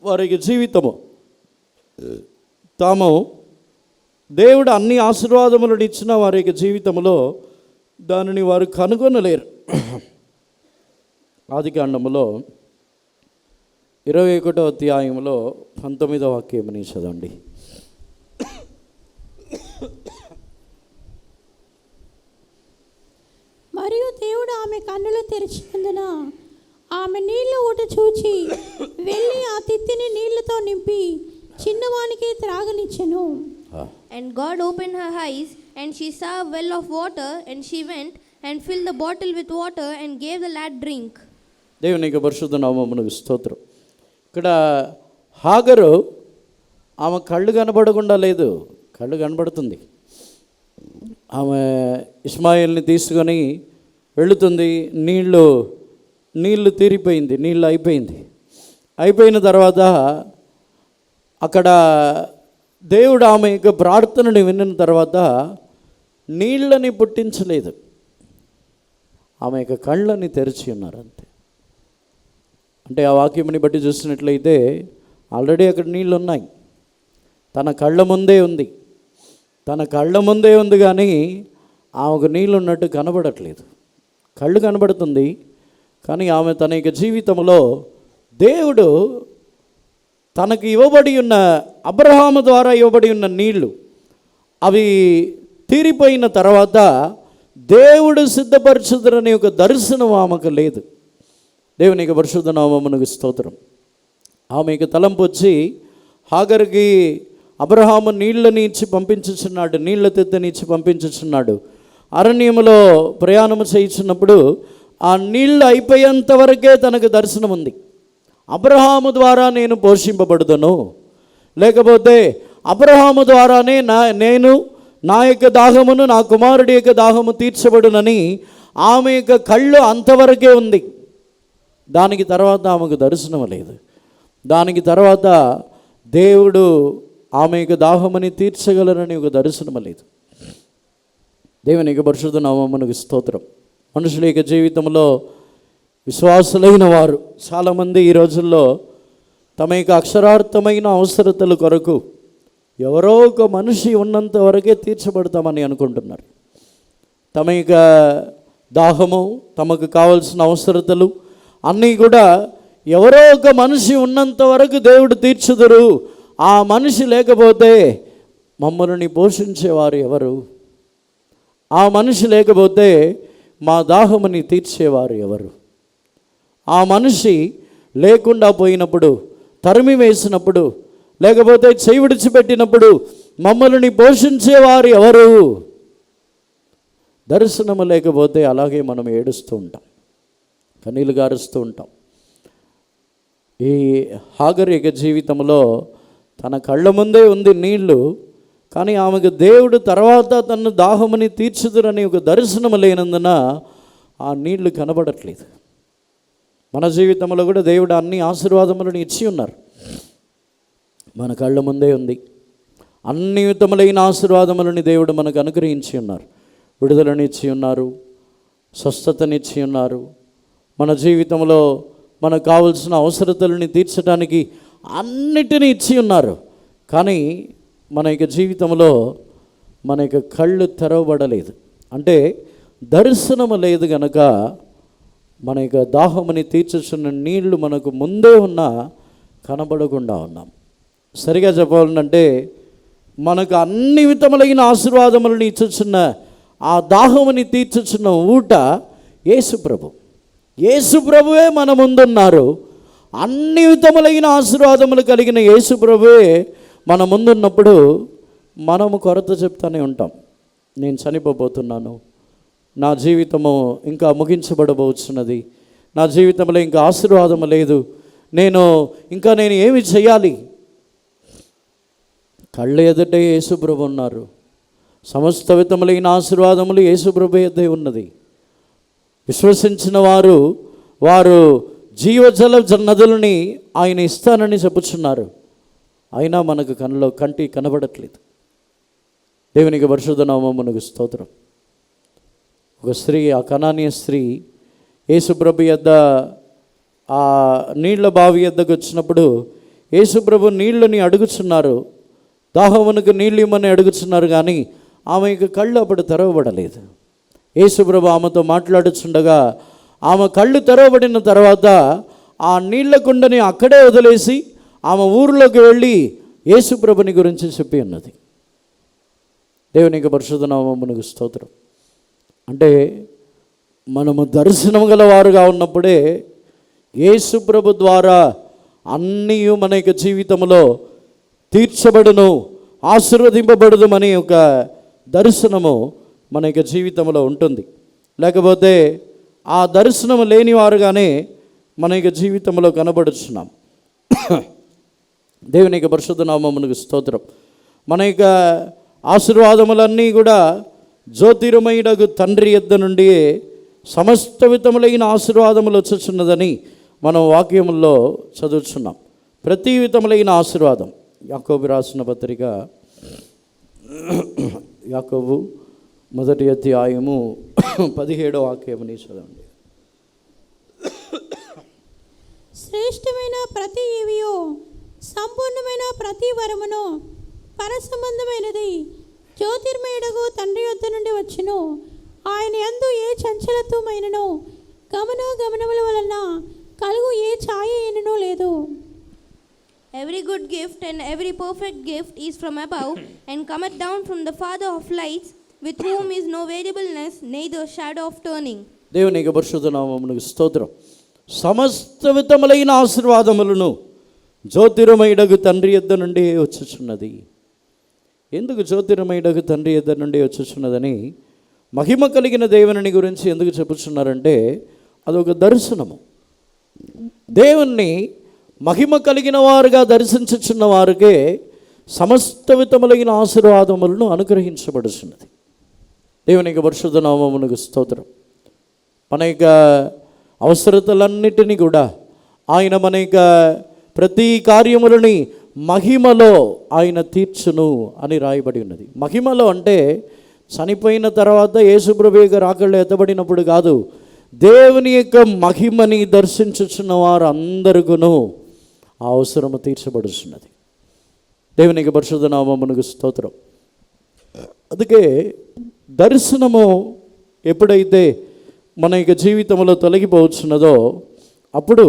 వారికి జీవితము తాము దేవుడు అన్ని ఆశీర్వాదములను ఇచ్చిన వారి యొక్క జీవితంలో దానిని వారు కనుగొనలేరు. ఆదికాండములో 21వ అధ్యాయంలో 19వ వాక్యముని చదవండి. మరియు దేవుడు ఆమె కన్నులు తెరిచినందున ఆమె నీళ్లు ఊట చూచి వెళ్ళి ఆ తిత్తిని నీళ్లతో నింపి చిన్నవానికి త్రాగనిచ్చెను. And God opened her eyes, and she saw a well of water, and she went and filled the bottle with water and gave the lad drink. దేవునికి పరిశుద్ధ నామమునకు స్తోత్రం. ఇక్కడ హాగరు ఆమె కళ్ళు కనబడకుండా లేదు, కళ్ళు కనబడుతుంది. ఆమె ఇస్మాయిల్ని తీసుకొని వెళుతుంది. నీళ్ళు తీరిపోయింది, నీళ్ళు అయిపోయిన తర్వాత అక్కడ దేవుడు ఆమె యొక్క ప్రార్థనని విన్న తర్వాత నీళ్ళని పుట్టించలేదు, ఆమె యొక్క కళ్ళని తెరిచి ఉన్నారు అంతే. అంటే ఆ వాక్యంని బట్టి చూసినట్లయితే ఆల్రెడీ అక్కడ నీళ్ళు ఉన్నాయి, తన కళ్ళ ముందే ఉంది కానీ ఆమెకు నీళ్ళు ఉన్నట్టు కనబడట్లేదు. కళ్ళు కనబడుతుంది కానీ ఆమె తన యొక్క జీవితంలో దేవుడు తనకు ఇవ్వబడి ఉన్న అబ్రహాము ద్వారా ఇవ్వబడి ఉన్న నీళ్లు అవి తీరిపోయిన తర్వాత దేవుడు సిద్ధపరచుదరనే ఒక దర్శనం ఆమెకు లేదు. దేవునికి పరిశుద్ధ నామమునకు స్తోత్రం. ఆమెకు తలంపు వచ్చి హాగరుకి అబ్రహాము నీళ్ళని ఇచ్చి పంపించుచున్నాడు, నీళ్ళ తెత్తని ఇచ్చి పంపించుచున్నాడు. అరణ్యములో ప్రయాణము చేయించున్నప్పుడు ఆ నీళ్ళు అయిపోయేంత వరకే తనకు దర్శనం ఉంది. అబ్రహాము ద్వారా నేను పోషింపబడుదును, లేకపోతే అబ్రహాము ద్వారానే నేను నా యొక్క దాహమును నా కుమారుడి యొక్క దాహము తీర్చబడునని ఆమె యొక్క కళ్ళు అంతవరకే ఉంది. దానికి తర్వాత ఆమెకు దర్శనం లేదు. దానికి తర్వాత దేవుడు ఆమె యొక్క దాహమని తీర్చగలరని ఒక దర్శనం లేదు. దేవుని యొక్క పరిశుద్ధ నామమునకు స్తోత్రం. మనుషుల యొక్క జీవితంలో విశ్వాసులైన వారు చాలామంది ఈ రోజుల్లో తమ యొక్క అక్షరార్థమైన అవసరతల కొరకు ఎవరో ఒక మనిషి ఉన్నంత వరకే తీర్చబడతామని అనుకుంటున్నారు. తమ యొక్క దాహము, తమకు కావలసిన అవసరతలు అన్నీ కూడా ఎవరో ఒక మనిషి ఉన్నంత వరకు దేవుడు తీర్చుదురు. ఆ మనిషి లేకపోతే మమ్మల్ని పోషించేవారు ఎవరు? ఆ మనిషి లేకపోతే మా దాహముని తీర్చేవారు ఎవరు? ఆ మనిషి లేకుండా పోయినప్పుడు, తరిమి వేసినప్పుడు, లేకపోతే చేయి విడిచిపెట్టినప్పుడు మమ్మల్ని పోషించేవారు ఎవరు? దర్శనము లేకపోతే అలాగే మనం ఏడుస్తూ ఉంటాం, కన్నీళ్ళు గారుస్తూ ఉంటాం. ఈ హాగర్ యొక్క జీవితంలో తన కళ్ళ ముందే ఉంది నీళ్లు, కానీ ఆమెకు దేవుడు తర్వాత తన దాహముని తీర్చుదురని ఒక దర్శనం లేనందున ఆ నీళ్లు కనబడట్లేదు. మన జీవితంలో కూడా దేవుడు అన్ని ఆశీర్వాదములను ఇచ్చి ఉన్నారు. మన కళ్ళ ముందే ఉంది. అన్ని విధములైన ఆశీర్వాదములని దేవుడు మనకు అనుగ్రహించి ఉన్నారు. విడుదలనిచ్చి ఉన్నారు, స్వస్థతనిచ్చి ఉన్నారు. మన జీవితంలో మనకు కావలసిన అవసరతలని తీర్చడానికి అన్నిటినీ ఇచ్చి ఉన్నారు. కానీ మన యొక్క జీవితంలో మన యొక్క కళ్ళు తెరవబడలేదు. అంటే దర్శనము లేదు గనక మన యొక్క దాహముని తీర్చుచున్న నీళ్లు మనకు ముందే ఉన్నా కనబడకుండా ఉన్నాం. సరిగా చెప్పాలంటే మనకు అన్ని విధములైన ఆశీర్వాదములను ఇచ్చుచున్న ఆ దాహముని తీర్చుచున్న ఊట యేసుప్రభు. యేసుప్రభువే మన ముందున్నారు. అన్ని విధములైన ఆశీర్వాదములు కలిగిన యేసుప్రభువే మన ముందున్నప్పుడు మనము కొరత చెప్తానే ఉంటాం. నేను చనిపోబోతున్నాను, నా జీవితము ఇంకా ముగించబడబోతున్నది, నా జీవితంలో ఇంకా ఆశీర్వాదము లేదు, నేను ఏమి చేయాలి? కళ్ళ ఎదుటే యేసుప్రభు ఉన్నారు. సమస్త విధములైన ఆశీర్వాదములు యేసుప్రభు ఎద్దే ఉన్నది. విశ్వసించిన వారు జీవజల నదులని ఆయన ఇస్తానని చెప్పుచున్నారు. అయినా మనకు కంటి కనబడట్లేదు. దేవునికి పరిశుద్ధ నామమునకు స్తోత్రం. ఒక స్త్రీ, ఆ కనానీయ స్త్రీ యేసుప్రభు యొద్ద ఆ నీళ్ల బావి యొద్దకు వచ్చినప్పుడు యేసుప్రభు నీళ్ళని అడుగుచున్నారు, దాహమునకు నీళ్ళు ఇమ్మని అడుగుచున్నారు. కానీ ఆమె యొక్క కళ్ళు అప్పుడు తెరవబడలేదు. యేసుప్రభు ఆమెతో మాట్లాడుచుండగా ఆమె కళ్ళు తెరవబడిన తర్వాత ఆ నీళ్ల కుండని అక్కడే వదిలేసి ఆమె ఊరిలోకి వెళ్ళి యేసుప్రభుని గురించి చెప్పి ఉన్నది. దేవునికి పరిశుద్ధ నామమునకు స్తోత్రం. అంటే మనము దర్శనం గలవారుగా ఉన్నప్పుడే యేసుప్రభు ద్వారా అన్నీ మన యొక్క జీవితంలో తీర్చబడును, ఆశీర్వదింపబడును అనే ఒక దర్శనము మన యొక్క జీవితంలో ఉంటుంది. లేకపోతే ఆ దర్శనము లేని వారుగానే మన యొక్క జీవితంలో కనబడుచున్నాం. దేవుని యొక్క పరిశుద్ధ నామమునకు స్తోత్రం. మన యొక్క ఆశీర్వాదములన్నీ కూడా జ్యోతిర్మయుడగు తండ్రి యొద్ద నుండి సమస్త విధములైన ఆశీర్వాదములు వచ్చుచున్నదని మనం వాక్యముల్లో చదువుచున్నాం. ప్రతి విధములైన ఆశీర్వాదం. యాకోబు రాసిన పత్రిక, యాకోబు 1వ అధ్యాయము 17వ వాక్యముని చదవండి. శ్రేష్టమైన ప్రతి ఈవియో, సంపూర్ణమైన ప్రతి వరమును పరసంబంధమైనది జ్యోతిర్మయుడగు తండ్రి యొద్ద నుండి వచ్చును. ఆయన యందు ఏ చంచలత్వమైనను గమనముల వలన కలుగు ఏ ఛాయ అయినను లేదు. Every good gift and every perfect gift is from above and cometh down from the Father of lights, with whom is no variableness, neither shadow of turning. దేవునికి పరిశుద్ధ నామమునకు స్తోత్రం. సమస్త విధములైన ఆశీర్వాదములను జ్యోతిర్మయుడగు తండ్రి యొద్ద నుండి వచ్చుచున్నది. ఎందుకు జ్యోతిర్మయుడగు తండ్రి యొద్ద నుండి వచ్చుచున్నదని మహిమ కలిగిన దేవుని గురించి ఎందుకు చెప్పుచున్నారంటే అదొక దర్శనము. దేవుణ్ణి మహిమ కలిగిన వారుగా దర్శించుచున్న వారికే సమస్త విధములైన ఆశీర్వాదములను అనుగ్రహించబడుచున్నది. దేవునికి పరిశుద్ధ నామమునకు స్తోత్రం. మన యొక్క అవసరతలన్నిటినీ కూడా ఆయన మన యొక్క ప్రతి కార్యములని మహిమలో ఆయన తీర్చును అని రాయబడి ఉన్నది. మహిమలో అంటే చనిపోయిన తర్వాత యేసుప్రభు యొక్క రాకళ్ళు ఎత్తబడినప్పుడు కాదు, దేవుని యొక్క మహిమని దర్శించుచున్న వారు అందరికీ ఆ అవసరము తీర్చబడుచున్నది. దేవునికి పరిశుద్ధ నామమునకు స్తోత్రం. అందుకే దర్శనము ఎప్పుడైతే మన యొక్క జీవితంలో తొలగిపోవచ్చున్నదో అప్పుడు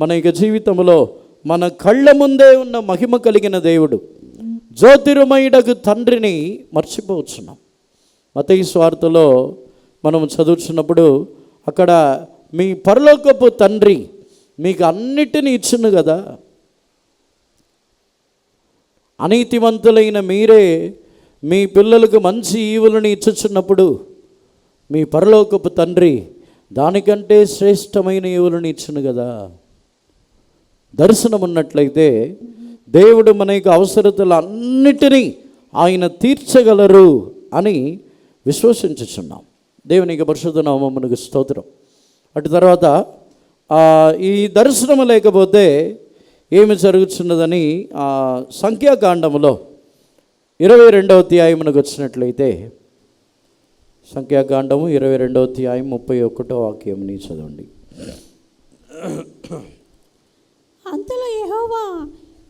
మన యొక్క జీవితంలో మన కళ్ళ ముందే ఉన్న మహిమ కలిగిన దేవుడు జ్యోతిర్మయుడకు తండ్రిని మర్చిపోవచ్చున్నాం. మత్తయి సువార్తలో మనం చదువుతున్నప్పుడు అక్కడ మీ పరలోకపు తండ్రి మీకు అన్నిటినీ ఇచ్చును కదా, అనీతివంతులైన మీరే మీ పిల్లలకు మంచి ఈవులను ఇచ్చుచున్నప్పుడు మీ పరలోకపు తండ్రి దానికంటే శ్రేష్టమైన ఈవులను ఇచ్చును కదా. దర్శనం ఉన్నట్లయితే దేవుడు మన యొక్క అవసరతలు అన్నిటినీ ఆయన తీర్చగలరు అని విశ్వసించుచున్నాం. దేవునికి పరిశుద్ధ నామమునకు స్తోత్రం. అటు తర్వాత ఈ దర్శనము లేకపోతే ఏమి జరుగుతున్నదని సంఖ్యాకాండములో 22వ అధ్యాయమునకు వచ్చినట్లయితే, సంఖ్యాకాండము 22వ అధ్యాయం 31వ వాక్యంని చదవండి. అంతలో యెహోవా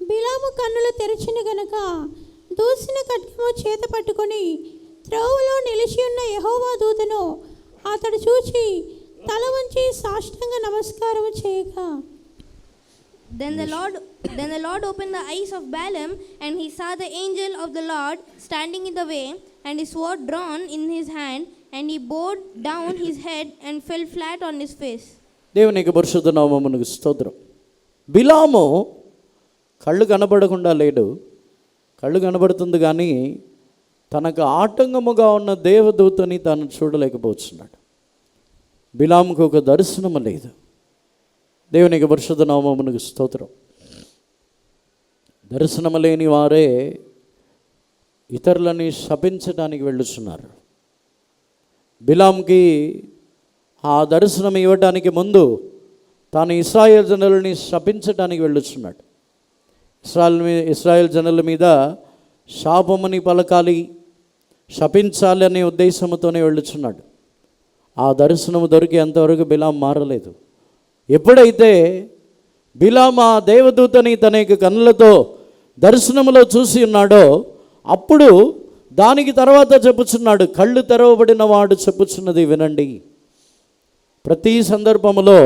బిలాము కన్నులు తెరిచిన గనుక దూసిన ఖడ్గము చేత పట్టుకొని త్రోవలో నిలిచి ఉన్న యెహోవా దూతను అతడు చూచి తల వంచి సాష్టాంగ నమస్కారము చేయగా, Then the Lord opened the eyes of Balaam, and he saw the angel of the Lord standing in the way, and his sword drawn in his hand, and he bowed down his head and fell flat on his face. దేవునికి పరిశుద్ధ నామమునకు స్తోత్రం. బిలాము కళ్ళు కనబడకుండా లేడు, కళ్ళు కనబడుతుంది కానీ తనకు ఆటంకముగా ఉన్న దేవదూతని తాను చూడలేకపోతున్నాడు. బిలాముకు ఒక దర్శనము లేదు. దేవునికి పరిశుద్ధ నామమునకు స్తోత్రం. దర్శనము లేని వారే ఇతరులని శపించడానికి వెళ్ళుచున్నారు. బిలాంకి ఆ దర్శనం ఇవ్వడానికి ముందు తాను ఇశ్రాయేల్ జనులని శపించడానికి వెళ్ళుచున్నాడు. ఇశ్రాయేల్ జనుల మీద శాపముని పలకాలి, శపించాలి అనే ఉద్దేశంతోనే వెళ్ళుచున్నాడు. ఆ దర్శనము దొరికేంతవరకు బిలాం మారలేదు. ఎప్పుడైతే బిలాం ఆ దేవదూతని తన యొక్క కన్నులతో దర్శనములో చూసి ఉన్నాడో అప్పుడు దానికి తర్వాత చెప్పుచున్నాడు, కళ్ళు తెరవబడిన వాడు చెప్పుచున్నది వినండి. ప్రతి సందర్భంలో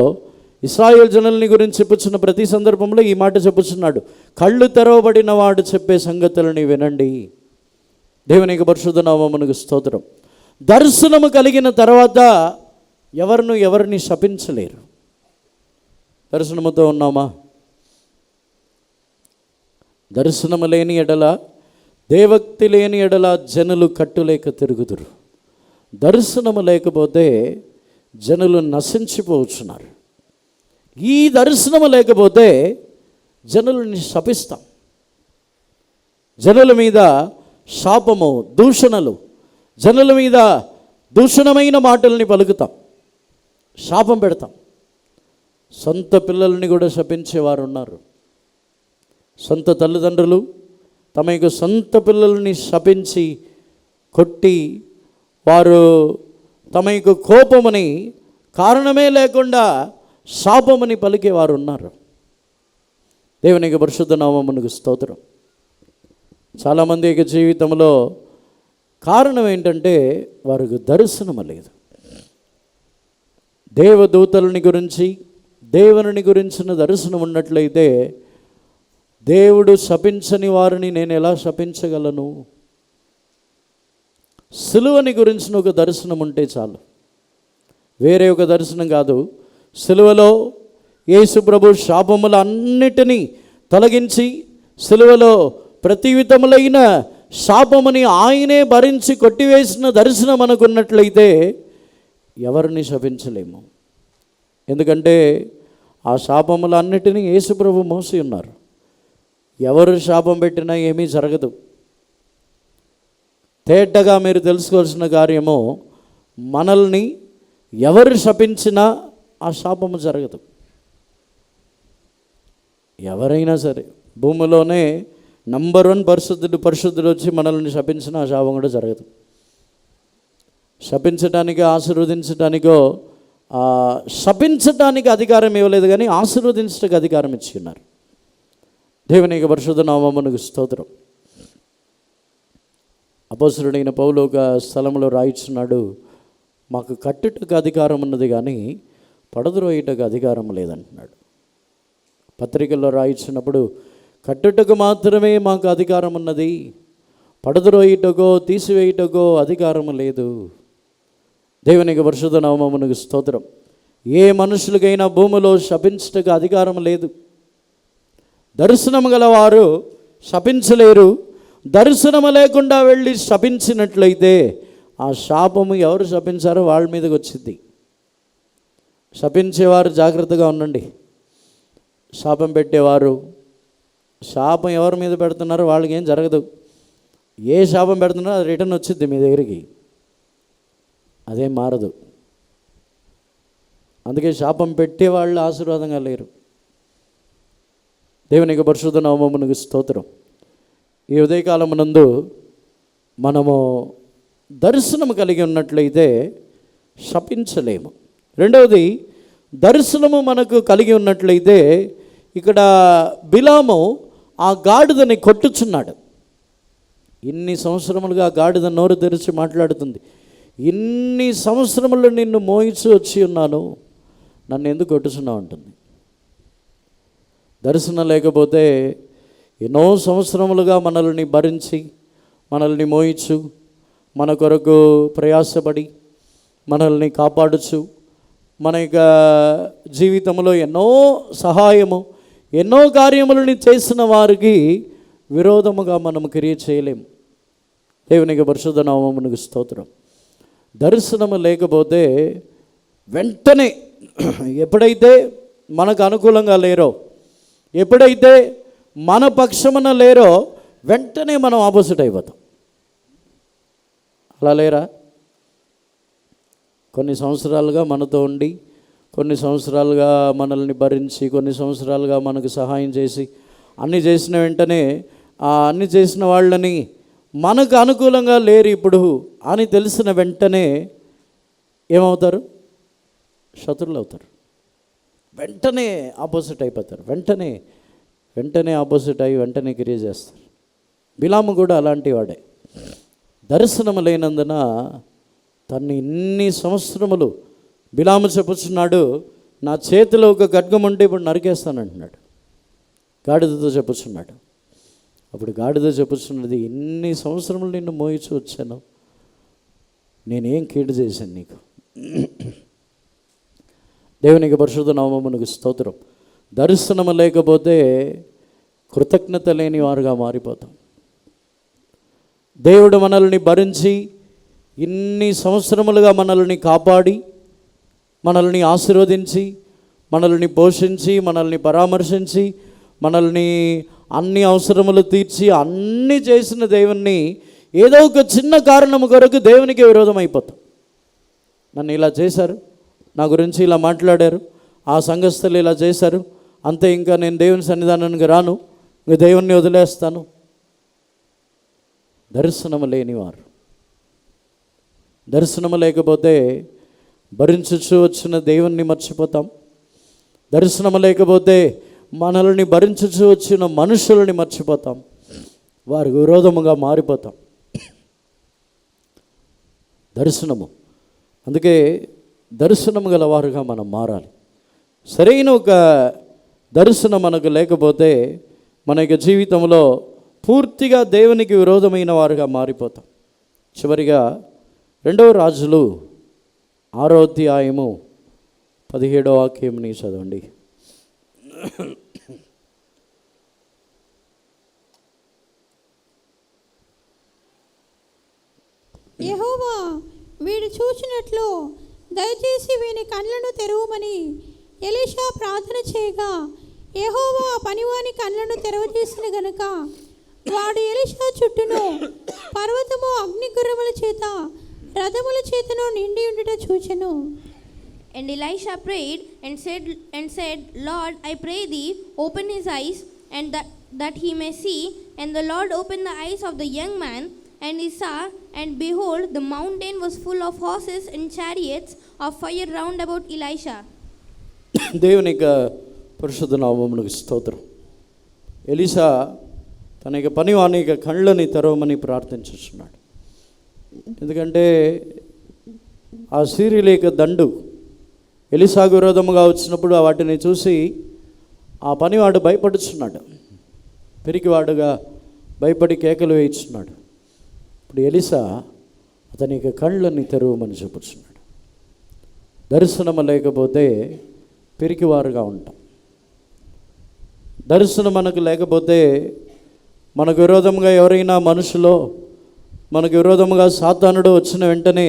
ఇశ్రాయేల్ జనుల్ని గురించి చెప్పుచున్న ప్రతి సందర్భంలో ఈ మాట చెప్పుచున్నాడు, కళ్ళు తెరవబడిన వాడు చెప్పే సంగతులని వినండి. దేవునికి పరిశుద్ధ నామమునకు స్తోత్రం. దర్శనము కలిగిన తర్వాత ఎవరిని శపించలేరు. దర్శనముతో ఉన్నామా? దర్శనము లేని ఎడల, దేవక్తి లేని ఎడల జనులు కట్టులేక తిరుగుదురు. దర్శనము లేకపోతే జనులు నశించిపోతున్నారు. ఈ దర్శనము లేకపోతే జనులని శపిస్తాం. జనుల మీద శాపము, దూషణలు, జనుల మీద దూషణమైన మాటల్ని పలుకుతాం, శాపం పెడతాం. సొంత పిల్లల్ని కూడా శపించేవారు ఉన్నారు. సొంత తల్లిదండ్రులు తమ యొక్క సొంత పిల్లల్ని శపించి కొట్టి వారు తమ యొక్క కోపముని కారణమే లేకుండా శాపముని పలికేవారు ఉన్నారు. దేవునికి పరిశుద్ధ నామమునకు స్తోత్రం. చాలామంది యొక్క జీవితంలో కారణం ఏంటంటే వారికి దర్శనము లేదు. దేవదూతలని గురించి, దేవుని గురించిన దర్శనం ఉన్నట్లయితే దేవుడు శపించని వారిని నేను ఎలా శపించగలను? సిలువని గురించిన ఒక దర్శనం ఉంటే చాలు, వేరే ఒక దర్శనం కాదు. సిలువలో యేసు ప్రభు శాపముల అన్నిటినీ తొలగించి సిలువలో ప్రతి విధములైన శాపముని ఆయనే భరించి కొట్టివేసిన దర్శనం అనుకున్నట్లయితే ఎవరిని శపించలేము. ఎందుకంటే ఆ శాపములన్నిటినీ యేసు ప్రభు మోసి ఉన్నారు. ఎవరు శాపం పెట్టినా ఏమీ జరగదు. తేటగా మీరు తెలుసుకోవాల్సిన కార్యము, మనల్ని ఎవరు శపించినా ఆ శాపము జరగదు. ఎవరైనా సరే భూమిలోనే నంబర్ 1 పరిశుద్ధుడు వచ్చి మనల్ని శపించినా ఆ శాపం కూడా జరగదు. శపించటానికో ఆశీర్వదించటానికో శపించటానికి అధికారం ఇవ్వలేదు, కానీ ఆశీర్వదించడానికి అధికారం ఇచ్చి ఉన్నారు. దేవుని యొక్క పరిశుద్ధ నామమునకు స్తోత్రం. అపోస్తలుడైన పౌలు ఒక స్థలంలో రాయిచున్నాడు, మాకు కట్టుటకు అధికారం ఉన్నది కానీ పడద్రోయుటకు అధికారం లేదంటున్నాడు. పత్రికల్లో రాయించినప్పుడు కట్టుటకు మాత్రమే మాకు అధికారం ఉన్నది, పడద్రోయుటకో తీసివేయుటకో అధికారం లేదు. దేవునికి పరిశుద్ధ నామమునకు స్తోత్రం. ఏ మనుషులకైనా భూమిలో శపించటకు అధికారం లేదు. దర్శనం గలవారు శపించలేరు. దర్శనము లేకుండా వెళ్ళి శపించినట్లయితే ఆ శాపము ఎవరు శపించారో వాళ్ళ మీదకి వచ్చింది. శపించేవారు జాగ్రత్తగా ఉండండి. శాపం పెట్టేవారు, శాపం ఎవరి మీద పెడుతున్నారో వాళ్ళకి ఏం జరగదు. ఏ శాపం పెడుతున్నారో అది రిటర్న్ వచ్చింది మీ దగ్గరికి, అదేం మారదు. అందుకే శాపం పెట్టేవాళ్ళు ఆశీర్వాదంగా లేరు. దేవునికి పరిశుద్ధ నామమునకు స్తోత్రం. ఈ ఉదయకాలమునందు మనము దర్శనం కలిగి ఉన్నట్లయితే శపించలేము. రెండవది, దర్శనము మనకు కలిగి ఉన్నట్లయితే, ఇక్కడ బిలాము ఆ గాడిదని కొట్టుచున్నాడు. ఇన్ని సంవత్సరములుగా ఆ గాడిద నోరు తెరిచి మాట్లాడుతుంది, ఇన్ని సంవత్సరములు నిన్ను మోయించి వచ్చి ఉన్నాను, నన్ను ఎందుకు కొట్టుచున్నావు అంటుంది. దర్శనం లేకపోతే ఎన్నో సంవత్సరములుగా మనల్ని భరించి, మనల్ని మోయించు, మన కొరకు ప్రయాసపడి మనల్ని కాపాడుచు, మన యొక్క జీవితంలో ఎన్నో సహాయము, ఎన్నో కార్యములని చేసిన వారికి విరోధముగా మనం క్రియ చేయలేము. దేవునికి పరిశుద్ధ నామమునకు స్తోత్రం. దర్శనము లేకపోతే వెంటనే ఎప్పుడైతే మనకు అనుకూలంగా లేరో, ఎప్పుడైతే మన పక్షమున లేరో, వెంటనే మనం ఆపోజిట్ అయిపోతాం. అలా లేరా? కొన్ని సంవత్సరాలుగా మనతో ఉండి, కొన్ని సంవత్సరాలుగా మనల్ని భరించి, కొన్ని సంవత్సరాలుగా మనకు సహాయం చేసి, అన్నీ చేసిన వెంటనే అన్నీ చేసిన వాళ్ళని మనకు అనుకూలంగా లేరు ఇప్పుడు అని తెలిసిన వెంటనే ఏమవుతారు? శత్రువులు అవుతారు. వెంటనే ఆపోజిట్ అయిపోతారు. వెంటనే ఆపోజిట్ అయ్యి వెంటనే క్రియ చేస్తారు. బిలాము కూడా అలాంటి వాడే. దర్శనం లేనందున తను ఇన్ని సంవత్సరములు, బిలాము చెప్పుచున్నాడు, నా చేతిలో ఒక ఖడ్గం ఉంటే ఇప్పుడు నరికేస్తానంటున్నాడు. గాడిదతో చెప్పుచున్నాడు. అప్పుడు గాడిద చెప్పుచున్నది, ఎన్ని సంవత్సరములు నిన్ను మోయించి వచ్చాను, నేనేం కీడు చేశాను నీకు. దేవునికి పరిశుద్ధ నామమునకు స్తోత్రం. దర్శనము లేకపోతే కృతజ్ఞత లేని వారుగా మారిపోతాం. దేవుడు మనల్ని భరించి ఇన్ని సంవత్సరములుగా మనల్ని కాపాడి, మనల్ని ఆశీర్వదించి, మనల్ని పోషించి, మనల్ని పరామర్శించి, మనల్ని అన్ని అవసరములు తీర్చి అన్నీ చేసిన దేవుణ్ణి ఏదో ఒక చిన్న కారణము కొరకు దేవునికి విరోధం అయిపోతాం. నన్ను ఇలా చేశారు, నా గురించి ఇలా మాట్లాడారు, ఆ సంఘస్థులు ఇలా చేశారు, అంతే, ఇంకా నేను దేవుని సన్నిధానానికి రాను, ఇంక దేవుణ్ణి వదిలేస్తాను. దర్శనము లేనివారు. దర్శనము లేకపోతే భరించుచు వచ్చిన దేవుణ్ణి మర్చిపోతాం. దర్శనము లేకపోతే మనల్ని భరించుచు వచ్చిన మనుషులని మర్చిపోతాం. వారి విరోధముగా మారిపోతాం. దర్శనము, అందుకే దర్శనము గలవారుగా మనం మారాలి. సరైన ఒక దర్శనం మనకు లేకపోతే మన యొక్క జీవితంలో పూర్తిగా దేవునికి విరోధమైన వారుగా మారిపోతాం. చివరిగా 2వ రాజులు 6వ అధ్యాయము 17వ వాక్యంని చదవండి. యెహోవా వీడు చూచినట్లు దయచేసి వీని కళ్ళను తెరవమని ఎలీషా ప్రార్థన చేయగా, యెహోవా ఆ పనివాని కళ్ళను తెరవజేసిన గనుక వాడు ఎలీషా చుట్టూను పర్వతము అగ్నిగుర్రముల చేత రథముల చేతను నిండి ఉండుట చూచెను. And Elisha prayed and said, Lord, I pray thee, open his eyes, and that he may see. And the Lord opened the eyes of the young man, and he saw, and behold, the mountain was full of horses and chariots of fire round about Elisha. దేవుని యొక్క పరిశుద్ధ నామమునకు స్తోత్రం. Elisha తన యొక్క పనివాని యొక్క కళ్ళని తెరవమని ప్రార్థించుచున్నాడు. ఎందుకంటే ఆ సిరియల యొక్క దండు ఎలీషాకు విరోధముగా వచ్చినప్పుడు వాటిని చూసి ఆ పనివాడు భయపడుచున్నాడు, పిరికివాడుగా భయపడి కేకలు వేయిస్తున్నాడు. ఇప్పుడు ఎలీషా అతని యొక్క కళ్ళని తెరవమని చెప్పుచున్నాడు. దర్శనము లేకపోతే పిరికివారుగా ఉంటాం. దర్శనం మనకు లేకపోతే మనకు విరోధంగా ఎవరైనా మనుషులో మనకు విరోధముగా సాతానుడు వచ్చిన వెంటనే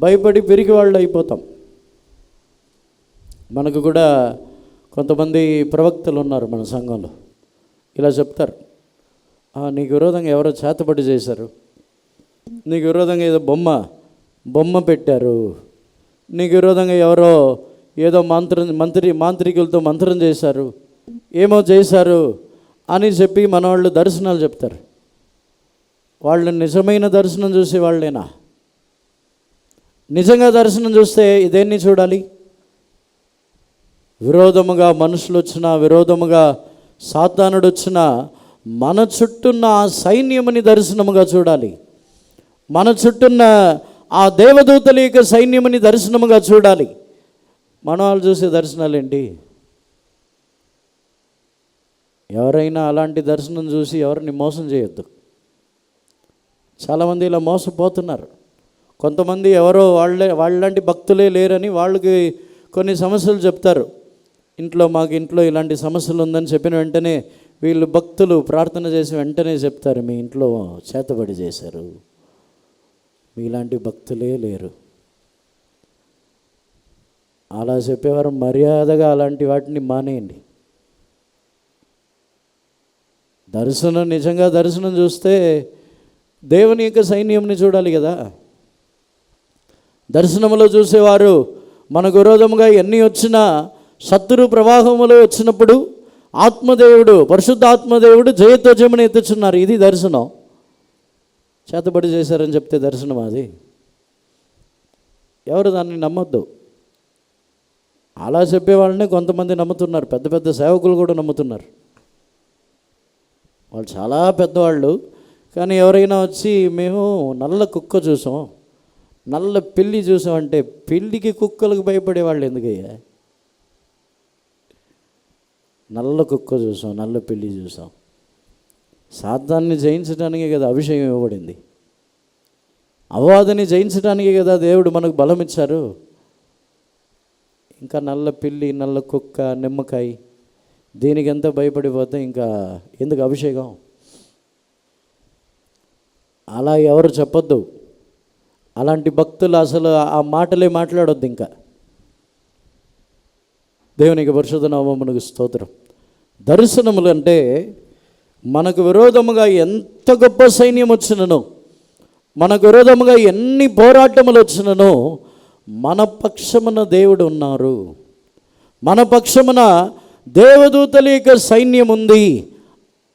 భయపడి పిరికివాళ్ళు అయిపోతాం. మనకు కూడా కొంతమంది ప్రవక్తలు ఉన్నారు మన సంఘంలో. ఇలా చెప్తారు, నీకు విరోధంగా ఎవరో చేతబడి చేశారు, నీకు విరోధంగా ఏదో బొమ్మ పెట్టారు, నీకు విరోధంగా ఎవరో ఏదో మాంత్రికులతో మంత్రం చేశారు, ఏమో చేశారు అని చెప్పి మన వాళ్ళు దర్శనాలు చెప్తారు. వాళ్ళు నిజమైన దర్శనం చూసే వాళ్ళేనా? నిజంగా దర్శనం చూస్తే ఇదేన్ని చూడాలి? విరోధముగా మనుషులు వచ్చినా, విరోధముగా సాతానుడు వచ్చినా మన చుట్టూన్న ఆ సైన్యముని దర్శనముగా చూడాలి. మన చుట్టూన్న ఆ దేవదూతల యొక్క సైన్యముని దర్శనముగా చూడాలి. మన వాళ్ళు చూసే దర్శనాలు ఏంటి? ఎవరైనా అలాంటి దర్శనం చూసి ఎవరిని మోసం చేయొద్దు. చాలామంది ఇలా మోసపోతున్నారు. కొంతమంది ఎవరో వాళ్ళలాంటి భక్తులే లేరని వాళ్ళకి కొన్ని సమస్యలు చెప్తారు. మాకు ఇంట్లో ఇలాంటి సమస్యలు ఉందని చెప్పిన వెంటనే వీళ్ళు భక్తులు ప్రార్థన చేసి వెంటనే చెప్తారు, మీ ఇంట్లో చేతబడి చేశారు, మీలాంటి భక్తులే లేరు. అలా చెప్పేవారు మర్యాదగా అలాంటి వాటిని మానేయండి. నిజంగా దర్శనం చూస్తే దేవుని యొక్క సైన్యంని చూడాలి కదా. దర్శనములో చూసేవారు మనకు విరోధముగా ఎన్ని వచ్చినా, శత్రు ప్రవాహములో వచ్చినప్పుడు ఆత్మదేవుడు, పరిశుద్ధ ఆత్మదేవుడు జయధ్వజమును ఎత్తుచున్నారు. ఇది దర్శనం. చేతబడి చేశారని చెప్తే దర్శనం అది? ఎవరు దాన్ని నమ్మొద్దు. అలా చెప్పేవాళ్ళని కొంతమంది నమ్ముతున్నారు. పెద్ద పెద్ద సేవకులు కూడా నమ్ముతున్నారు. వాళ్ళు చాలా పెద్దవాళ్ళు. కానీ ఎవరైనా వచ్చి మేము నల్ల కుక్క చూసాం, నల్ల పిల్లి చూసామంటే పిల్లికి కుక్కలకు భయపడేవాళ్ళు ఎందుకయ్యా? నల్ల కుక్క చూసాం, నల్ల పిల్లి చూసాం. సాతాన్ని జయించడానికే కదా అభిషేకం ఇవ్వబడింది. అపవాదిని జయించడానికే కదా దేవుడు మనకు బలం ఇచ్చారు. ఇంకా నల్ల పిల్లి, నల్ల కుక్క, నిమ్మకాయ, దీనికి ఎంత భయపడిపోతే ఇంకా ఎందుకు అభిషేకం? అలా ఎవరు చెప్పొద్దు. అలాంటి భక్తులు అసలు ఆ మాటలే మాట్లాడొద్దు. ఇంకా దేవునికి పరిశుద్ధ నామమునకు స్తోత్రం. దర్శనములు అంటే మనకు విరోధముగా ఎంత గొప్ప సైన్యం వచ్చినను, మనకు విరోధముగా ఎన్ని పోరాటములు వచ్చినను, మన పక్షమున దేవుడు ఉన్నారు, మన పక్షమున దేవదూతల యొక్క సైన్యం ఉంది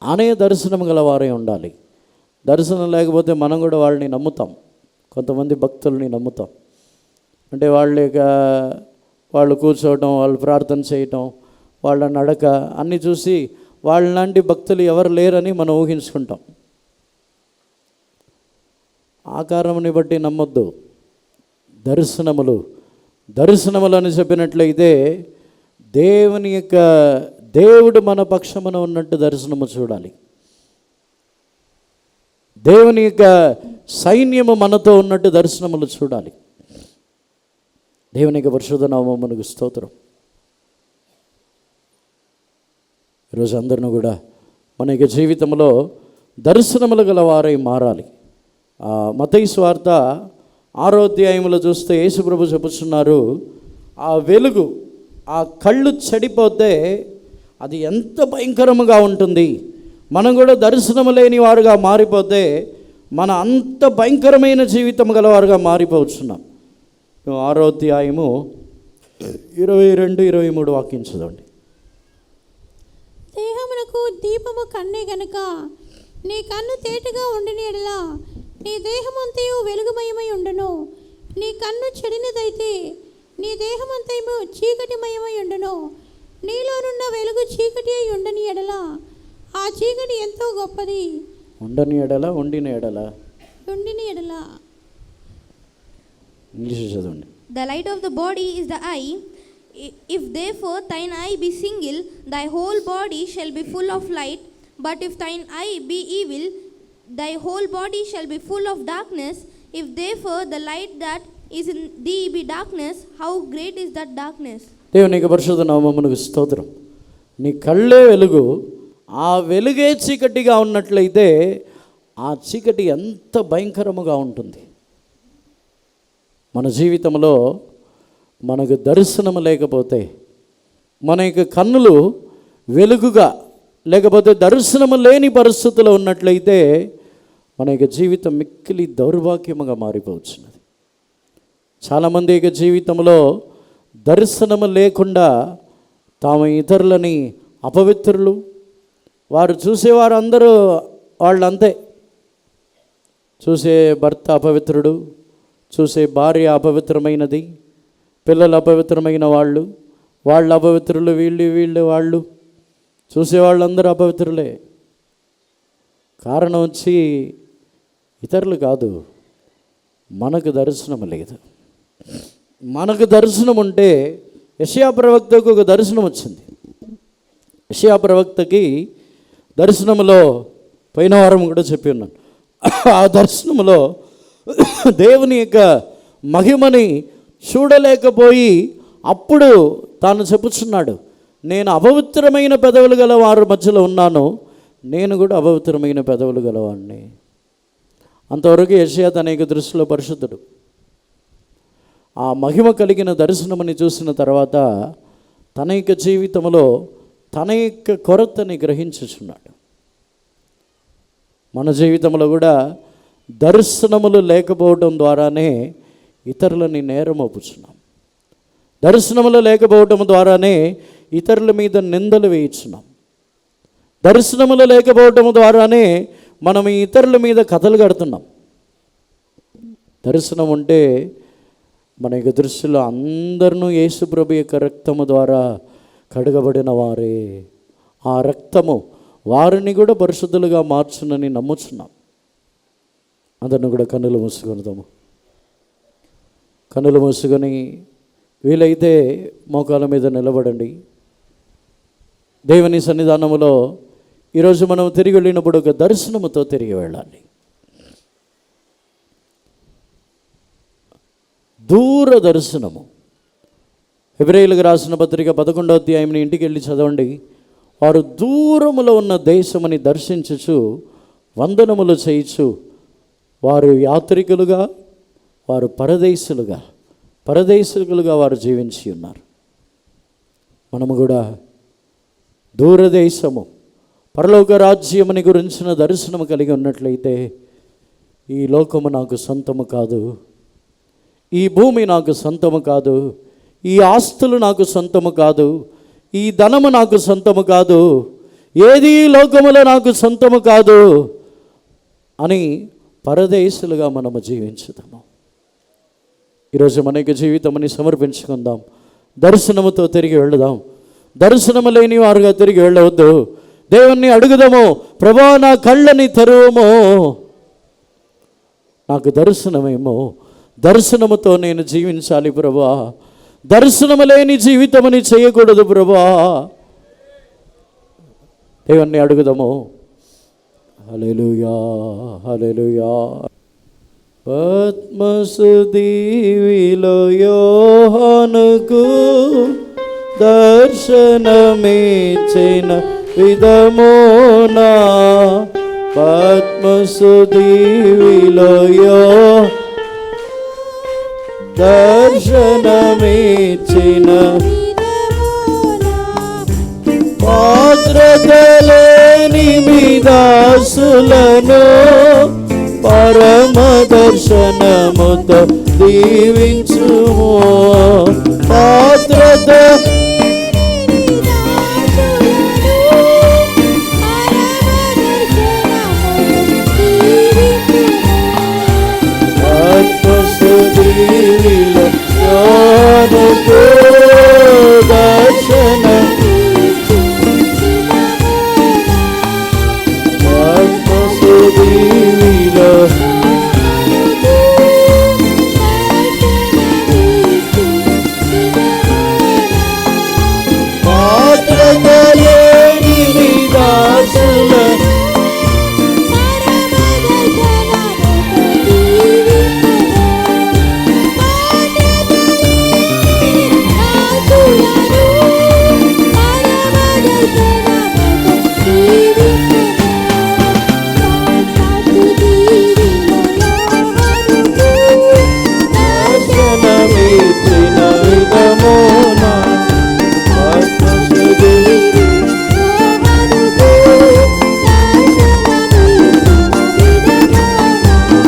అనే దర్శనం గల వారే ఉండాలి. దర్శనం లేకపోతే మనం కూడా వాళ్ళని నమ్ముతాం. కొంతమంది భక్తుల్ని నమ్ముతాం. అంటే వాళ్ళు కూర్చోవటం, వాళ్ళు ప్రార్థన చేయటం, వాళ్ళ నడక అన్నీ చూసి వాళ్ళలాంటి భక్తులు ఎవరు లేరని మనం ఊహించుకుంటాం. ఆకారముని బట్టి నమ్మొద్దు. దర్శనములు అని చెప్పినట్లయితే దేవుడు మన పక్షమున ఉన్నట్టు దర్శనము చూడాలి. దేవుని యొక్క సైన్యము మనతో ఉన్నట్టు దర్శనములు చూడాలి. దేవుని యొక్క పరిశుద్ధ నామమునకు స్తోత్రం. ఈరోజు అందరిని కూడా మన యొక్క జీవితంలో దర్శనములు గల వారై మారాలి. మత్తయి సువార్త 6వ అధ్యాయంలో చూస్తే యేసుప్రభు చెప్పుచున్నారు, ఆ వెలుగు, ఆ కళ్ళు చెడిపోతే అది ఎంత భయంకరముగా ఉంటుంది. మనం కూడా దర్శనం లేని వారుగా మారిపోతే మన అంత భయంకరమైన జీవితం గలవారుగా మారిపోతున్నాం. 6వ అధ్యాయము 22-23 వాక్యం చదవండి. దేహమునకు దీపము కన్నే గనుక నీ కన్ను తేటగా ఉండిన యెడల నీ దేహమంతయు వెలుగుమయమై ఉండును. నీ కన్ను చెడినదైతే నీ దేహమంతయు చీకటిమయమై ఉండును. నీలోనున్న వెలుగు చీకటి అయి ఉండని ఎడల ఆ చీకటి ఎంతో గొప్పది. ఉండని ఎడల ఉండిన ఎడల ఉండిన ఎడల ఇంగ్లీష్ చదవండి. The light of the body is the eye. If therefore thine eye be single, thy whole body shall be full of light. But if thine eye be evil, thy whole body shall be full of darkness. If therefore the light that is in thee be darkness, how great is that darkness? దేవునికి పరిశుద్ధ నామమునకు స్తోత్రం. నీ కళ్ళే వెలుగు, ఆ వెలుగే చీకటిగా ఉన్నట్లయితే ఆ చీకటి ఎంత భయంకరముగా ఉంటుంది. మన జీవితంలో మనకు దర్శనము లేకపోతే, మన యొక్క కన్నులు వెలుగుగా లేకపోతే దర్శనము లేని పరిస్థితుల్లో ఉన్నట్లయితే మన యొక్క జీవితం మిక్కిలి దౌర్భాగ్యముగా మారిపోవచ్చున్నది. చాలామంది యొక్క జీవితంలో దర్శనము లేకుండా తాము ఇతరులని అపవిత్రులు, వారు చూసేవారు అందరూ వాళ్ళంతే. చూసే భర్త అపవిత్రుడు, చూసే భార్య అపవిత్రమైనది, పిల్లలు అపవిత్రమైన వాళ్ళు అపవిత్రులు, వీళ్ళు వాళ్ళు, చూసేవాళ్ళందరూ అపవిత్రులే. కారణం వచ్చి ఇతరులు కాదు, మనకు దర్శనం లేదు. మనకు దర్శనం ఉంటే, యెషయా ప్రవక్తకు ఒక దర్శనం వచ్చింది. యెషయా ప్రవక్తకి దర్శనములో పోయిన వారం కూడా చెప్పి ఉన్నాను. ఆ దర్శనములో దేవుని యొక్క మహిమని చూడలేకపోయి అప్పుడు తాను చెప్పుచున్నాడు, నేను అపవిత్రమైన పెదవులు గల వారి మధ్యలో ఉన్నాను, నేను కూడా అపవిత్రమైన పెదవులు గలవాడిని. అంతవరకు యెషయా తన యొక్క దృష్టిలో పరిశుద్ధుడు. ఆ మహిమ కలిగిన దర్శనముని చూసిన తర్వాత తన యొక్క జీవితంలో తన యొక్క కొరతని గ్రహించుచున్నాడు. మన జీవితంలో కూడా దర్శనములు లేకపోవడం ద్వారానే ఇతరులని నేరమోపుచున్నాం. దర్శనములు లేకపోవడం ద్వారానే ఇతరుల మీద నిందలు వేయించున్నాం. దర్శనములు లేకపోవడం ద్వారానే మనం ఇతరుల మీద కథలు కడుతున్నాం. దర్శనం ఉంటే మన యొక్క దృష్టిలో అందరినూ యేసు ప్రభు యొక్క రక్తము ద్వారా కడగబడిన వారే. ఆ రక్తము వారిని కూడా పరిశుద్ధులుగా మార్చునని నమ్ముచున్నాం. అందరిని కూడా కన్నులు మూసుకొనిదాము. కన్నులు మూసుకొని వీలైతే మోకాల మీద నిలబడండి. దేవుని సన్నిధానములో ఈరోజు మనం తిరిగి వెళ్ళినప్పుడు ఒక దర్శనముతో తిరిగి వెళ్ళాలి. దూర దర్శనము. హెబ్రీయులకు రాసిన పత్రిక 11వ అధ్యాయంని ఇంటికి వెళ్ళి చదవండి. వారు దూరములో ఉన్న దేశముని దర్శించుచు వందనములు చేయించు వారు యాత్రికులుగా, వారు పరదేశులుగా వారు జీవించి ఉన్నారు. మనము కూడా దూరదేశము, పరలోక రాజ్యముని గురించిన దర్శనము కలిగి ఉన్నట్లయితే, ఈ లోకము నాకు సొంతము కాదు, ఈ భూమి నాకు సొంతము కాదు, ఈ ఆస్తులు నాకు సొంతము కాదు, ఈ ధనము నాకు సొంతము కాదు, ఏది లోకములో నాకు సొంతము కాదు అని పరదేశులుగా మనము జీవించుదాము. ఈరోజు మన యొక్క జీవితముని సమర్పించుకుందాం. దర్శనముతో తిరిగి వెళదాం. దర్శనము లేని వారుగా తిరిగి వెళ్ళవద్దు. దేవుణ్ణి అడుగుదాము, ప్రభువా నా కళ్ళని తెరువము, నాకు దర్శనమేమో, దర్శనముతో నేను జీవించాలి ప్రభువా, దర్శనము లేని జీవితముని చేయకూడదు ప్రభువా. దేవుణ్ణి అడుగుదాము. హల్లెలూయా, హల్లెలూయా. పద్మసుదీవిలో యోహానుకు దర్శనమిచ్చిన విధమునా, పద్మసుదీవిలో దర్శనమిచ్చిన పాత్రత లేని మీ దాసులను పరమ దర్శనముతో దీవించుము. పాత్రత